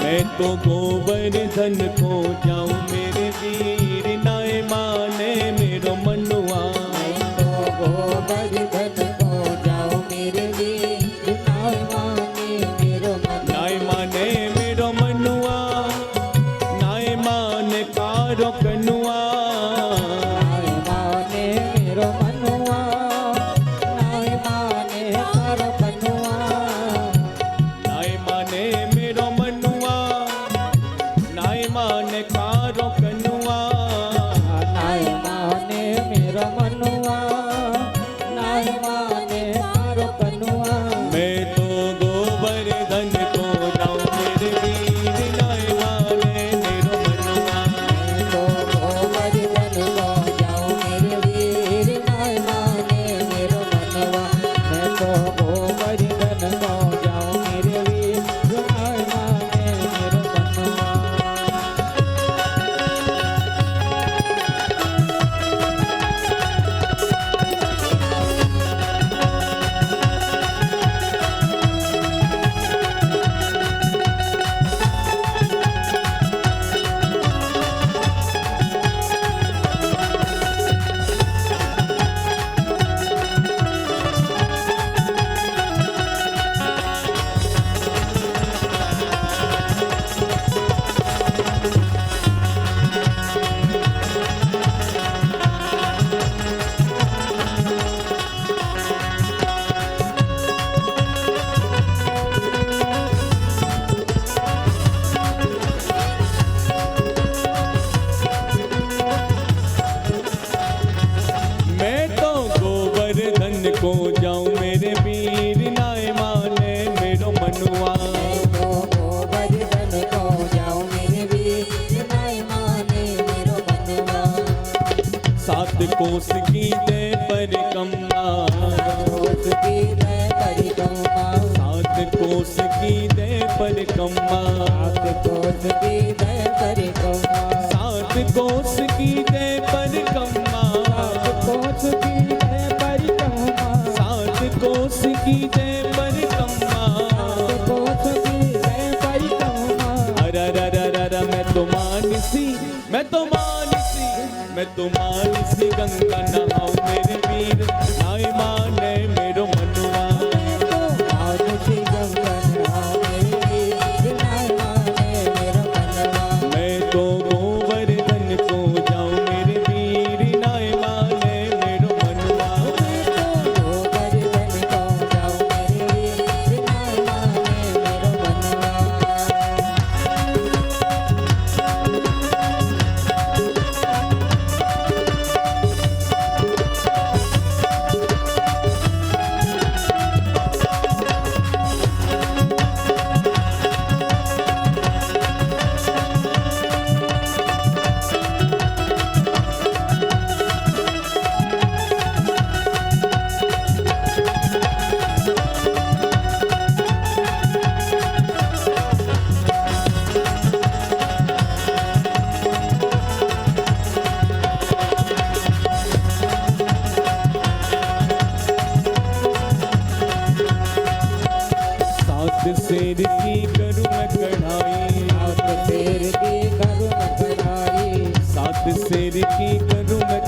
मैं तो गोवर्धन को जाऊं मेरे वीर, नाय माने मेरो मनुआ। मैं तो गोवर्धन को जाऊं मेरे वीर, नाय माने मेरो मनुआ। नाय माने मेरो मनुआ, नाय माने कारो कनुआ। नाय माने मेरो मनुआ, नाय माने कारो कनुआ। नाय माने मेरो मनुआ, नाय माने कारो कनुआ। नाय माने मेरो मनुआ, नाय माने कारो कनुआ। मैं तो गोवर्धन को जाऊं मेरे वीर, नाय माने मेरो मनुआ। मैं तो गोवर्धन को जाऊं मेरे वीर, नाय माने मेरो मनुआ। मैं तो गोवर्धन को जाऊं मेरे वीर, नाय माने मेरो मनुआ। मैं तो गोवर्धन को जाऊं मेरे वीर, नाय माने मेरो मनुआ। मैं तो गोवर्धन को जाऊं मेरे वीर, नाय माने मेरो मनुआ। सात कोस की दे परिक्रमा, कोस की दे परिक्रमा। सात कोस की दे परिक्रमा। सात कोस की दे परिक्रमा। सात कोस की दे परिक्रमा। सात कोस की दे परिक्रमा। सात कोस की दे परिक्रमा। सात कोस की दे परिक्रमा। अरररररर मैं तो मानसी, मैं तो मानसी, मैं तो मानसी गंगा नहाऊं मेरे वीर, नाय माने मेरो मनुआ। मैं तो मानसी गंगा नहाऊं मेरे वीर, नाय माने मेरो मनुआ। मैं तो गोवर्धन को जाऊं मेरे वीर, नाय माने मेरो मनुआ। मैं तो गोवर्धन को जाऊं मेरे वीर, नाय माने मेरो मनुआ। सात शेर की करूं मैं कढ़ाई। सात शेर की करूं मैं कढ़ाई। सात शेर की करूं मैं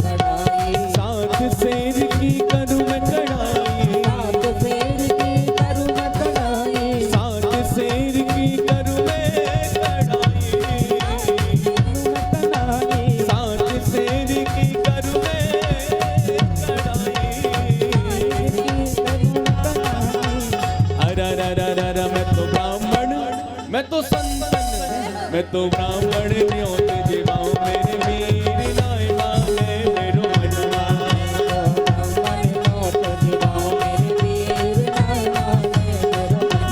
कढ़ाई। सात शेर की करूं मैं कढ़ाई। सात शेर की करूं मैं कढ़ाई। सात शेर की करूं मैं कढ़ाई। सात शेर की करूं मैं कढ़ाई। सात शेर की करूं मैं कढ़ाई। अररररर मैं तो ब्राह्मण संतन मैं तो ब्राह्मण न्योत जीवाऊं मेरे वीर नाय माने मेरो मनवा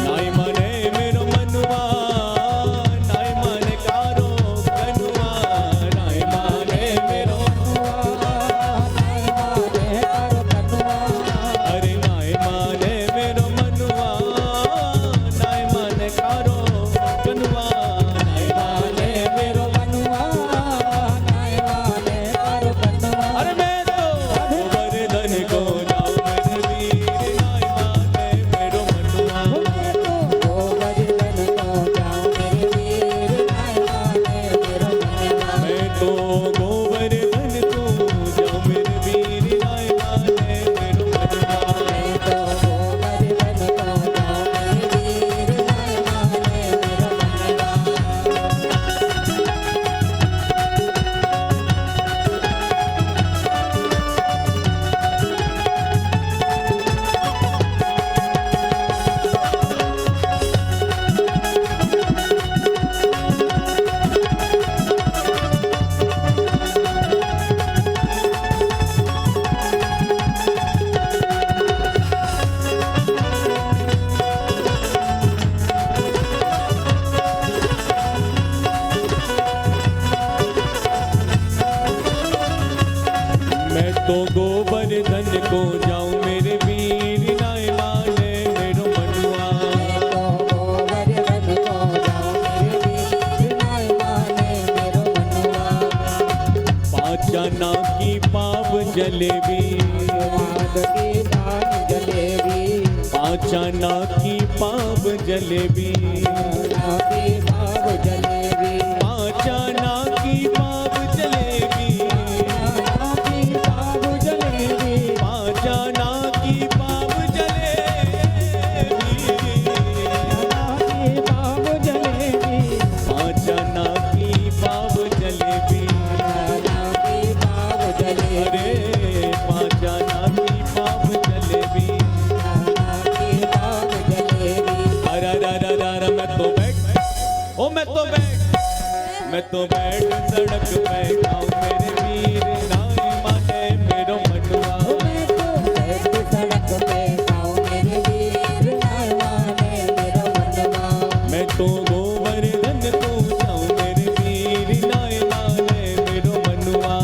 नाय माने मेरो मनवा नाय माने कारो कनुआ नाय माने मेरो अरे नाय माने मेरो मनवा नाय माने कारो कनुआ नाय माने मेरो अरे मैं तो गोवर्धन को जाऊं मेरे वीर नाय माने मेरो मनवा मैं तो गोवर्धन को जाऊं मेरे वीर नाय माने मेरो मनवा मैं तो गोवर्धन को जाऊं मेरे वीर नाय माने मेरो मनवा पाचाना की पाव जलेबी पाचाना की पाव जलेबी पाचाना की पाव जलेबी पाचाना की पाव जलेबी पाचाना की पाव जलेबी अरे पाचाना की पाव जलेबी अरे मैं तो बैठ ओ मैं तो बैठ सड़क पे गाऊं मेरे वीर नाय माने मेरो मनवा मैं तो गोवर्धन को जाऊं मेरे वीर नाय माने मेरो मनवा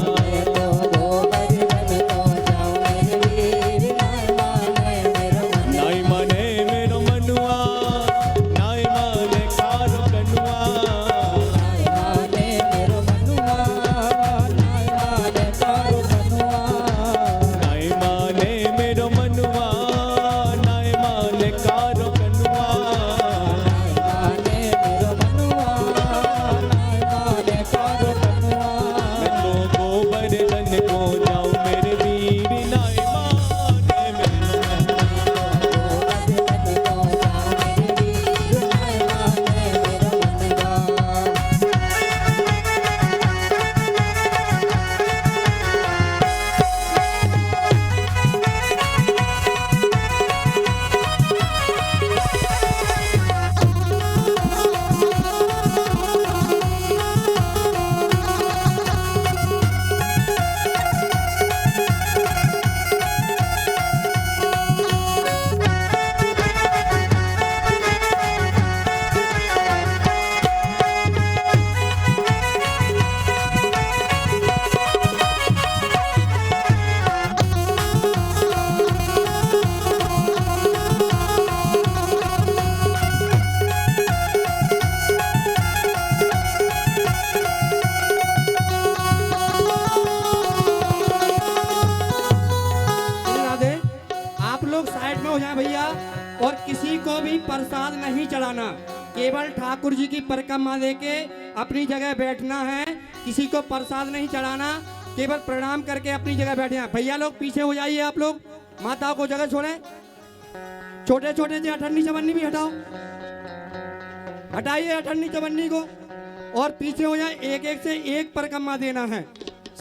नाय माने मेरो मनवा नाय माने कारो कनुआ नाय माने मेरो मनवा नाय माने कारो कनुआ मैं तो गोवर्धन को जाऊं मेरे वीर नाय माने मेरो और किसी को भी प्रसाद नहीं चढ़ाना, केवल ठाकुर जी की परिक्रमा लेके अपनी जगह बैठना है। किसी को प्रसाद नहीं चढ़ाना, केवल प्रणाम करके अपनी जगह बैठना। भैया लोग पीछे हो जाइए, आप लोग माताओं को जगह छोड़ें। छोटे छोटे से अठन्नी चवन्नी भी हटाओ, हटाइए अठन्नी चवन्नी को और पीछे हो जाए। एक एक से एक परिक्रमा देना है,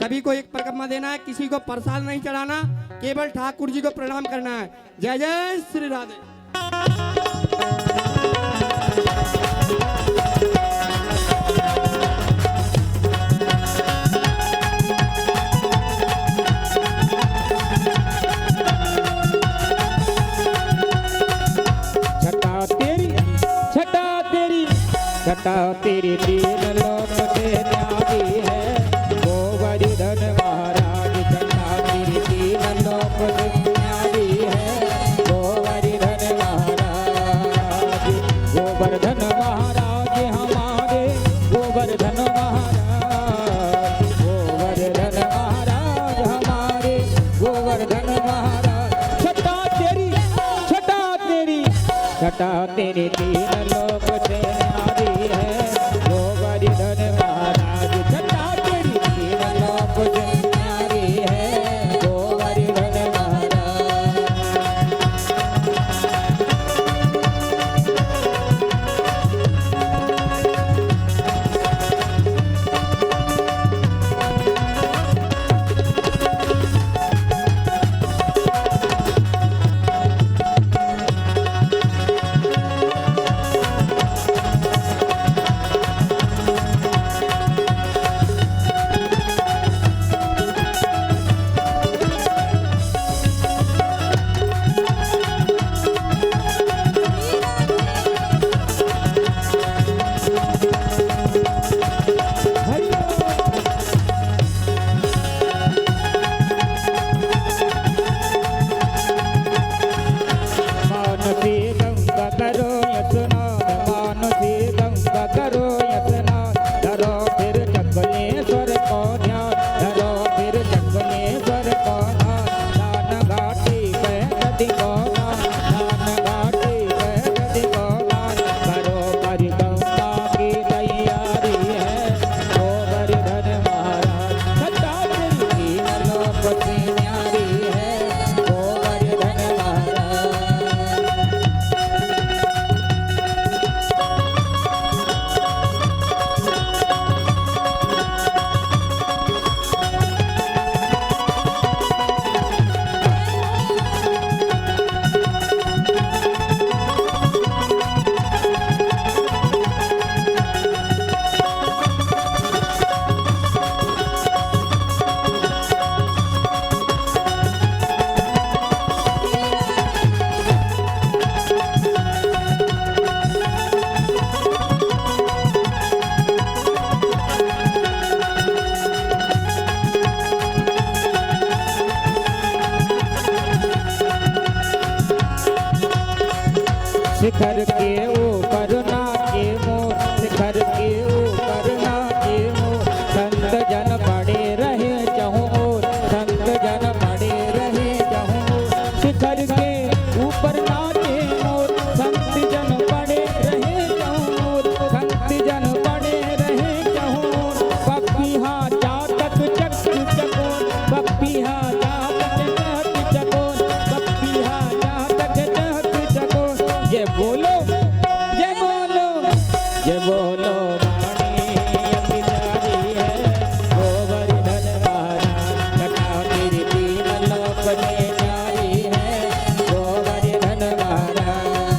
सभी को एक परिक्रमा देना है। किसी को प्रसाद नहीं चढ़ाना, केवल ठाकुर जी को प्रणाम करना है। जय जय श्री राधे। तेरी तीन लोक से न्यारी है गोवर्धन महाराज। छटा तेरी तीन लोक से न्यारी है गोवर्धन महाराज। गोवर्धन महाराज हमारे गोवर्धन महाराज। गोवर्धन महाराज हमारे गोवर्धन महाराज। छटा तेरी तीन लोक से न्यारी है गोवर्धन महाराज। छटा तेरी तीन लोक से न्यारी है गोवर्धन महाराज। मानसी गंगा करो यस्नान मानसी गंगा करो यस्नान। धरो फिर चकलेश्वर को ध्यान धरो फिर चकलेश्वर को ध्यान। दान घाटी पे नदी को दान घाटी पे नदी को दान। करो परिक्रमा की तैयारी है गोवर्धन महाराज। छटा तेरी तीन लोक से न्यारी है गोवर्धन महाराज। शिखर के ऊपर नाचे मोर शिखर के ऊपर नाचे मोर। संत जन पड़े रहे जहूं मोर संत जन पड़े रहे जहूं मोर। शिखर के ऊपर नाचे मोर संत जन पड़े रहे जहूं मोर। संत जन पड़े रहे जहूं मोर। पपिहा जातक चक चकोर पपिहा जातक चक चकोर पपिहा जातक चक चकोर। ये बोलो ये बोलो ये बोलो वाणी अति प्यारी है गोवर्धन महाराज। छटा तेरी तीन लोक से न्यारी है गोवर्धन महाराज।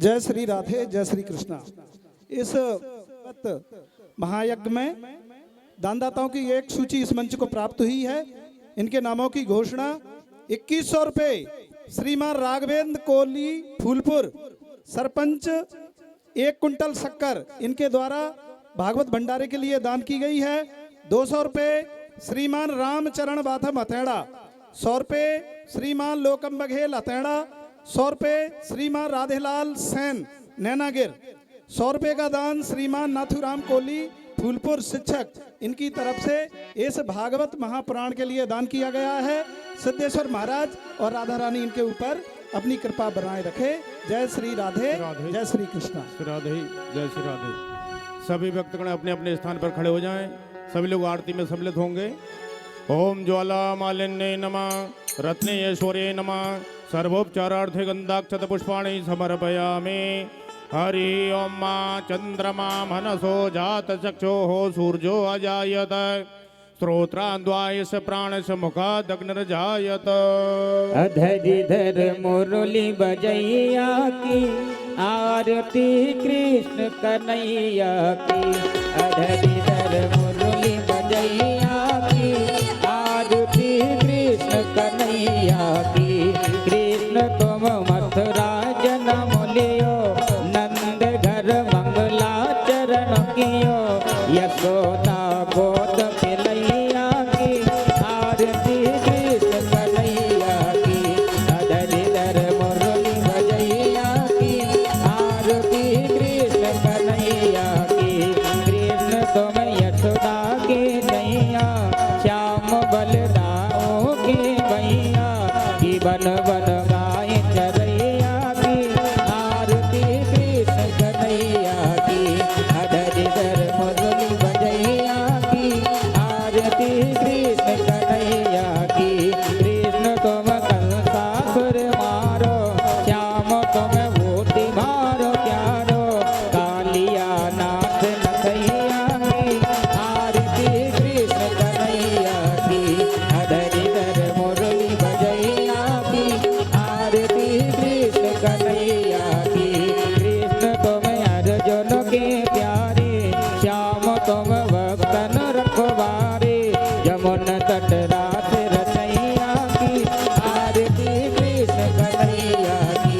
जय श्री राधे, जय श्री कृष्णा। इस महायज्ञ में दानदाताओं की एक सूची इस मंच को प्राप्त हुई है। इनके नामों की घोषणा 2100 रुपये श्रीमान राघवेंद्र कोहली फूलपुर, सरपंच 1 कुंटल शक्कर, इनके द्वारा भागवत भंडारे के लिए दान की गई है। 200 रुपये श्रीमान रामचरण बाथम हथेड़ा, 100 रुपये श्रीमान लोकम बघेल हथेड़ा, 100 रुपये श्रीमान राधेलाल सेन नैनागिर, 100 रुपये का दान श्रीमान नाथुराम कोहली फूलपुर शिक्षक, इनकी तरफ से इस भागवत महापुराण के लिए दान किया गया है। सिद्धेश्वर महाराज और राधा रानी इनके ऊपर अपनी कृपा बनाए रखे। जय श्री राधे, जय श्री कृष्णा। श्री राधे, जय श्री राधे। सभी भक्तगण अपने अपने स्थान पर खड़े हो जाएं। सभी लोग आरती में सम्मिलित होंगे। ओम ज्वाला मालिन्ये नमः, रत्नेश्वरे नमः, सर्वोपचारार्थे गंधाक्षत पुष्पाणि समर्पयामि। हरि ओम मां चंद्रमा मनसो जात चक्षुः सूर्यो अजायत, श्रोत्रान्द्वायस प्राणस मुखादग्निर्जायत। अधरिधर मुरली बजैया की, आरती कृष्ण कन्हैया की। अधरिधर मुरली बजैया की, आरती कृष्ण कन्हैया की। कृष्ण तुम मथुरा जन्म लियो, नंद घर मंगलाचरण कियो। यशोदा गोद पिलैया की, आरती कृष्ण कन्हैया की। अधरिधर मुरली बजैया की, आरती कृष्ण कन्हैया की। कृष्ण तुम यशोदा के नैया, श्याम बलरामों के भैया। की बन बन गाय चरैया की, आरती कृष्ण कन्हैया की। अधरिधर मुरली बजैया की, आरती कृष्ण कन्हैया की। कृष्ण तुम कंसासुर मारो, श्याम तुम बूटी मारो प्यारो। कालिया नाथ नथैया की, आरती कृष्ण कन्हैया की। अधरिधर मुरली बजैया की, आरती कृष्ण कन्हैया की। कृष्ण तुम अर्जुन के प्यारे, श्याम तुम भक्तन रखवारे। यमुन तट रात रचैया की, आरती कृष्ण कन्हैया की।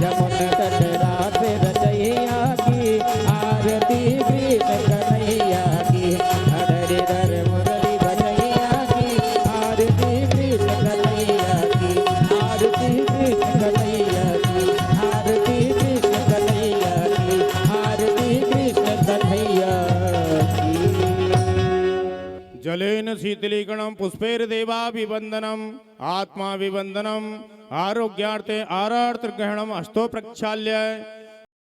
यमुन तट रात रचैया की, आरती कृष्ण कन्हैया की। अधरिधर मुरली बजैया की, आरती कृष्ण कन्हैया की। आरती कृष्ण कन्हैया की, आरती कृष्ण कन्हैया की। आरती कृष्ण कन्हैया की। जलेन शीतलीकरणं पुष्पैर्देवाभिवन्दनम् आत्माभिवन्दनम् आरोग्यार्थे आरार्थ ग्रहणम् हस्तो प्रक्षाल्य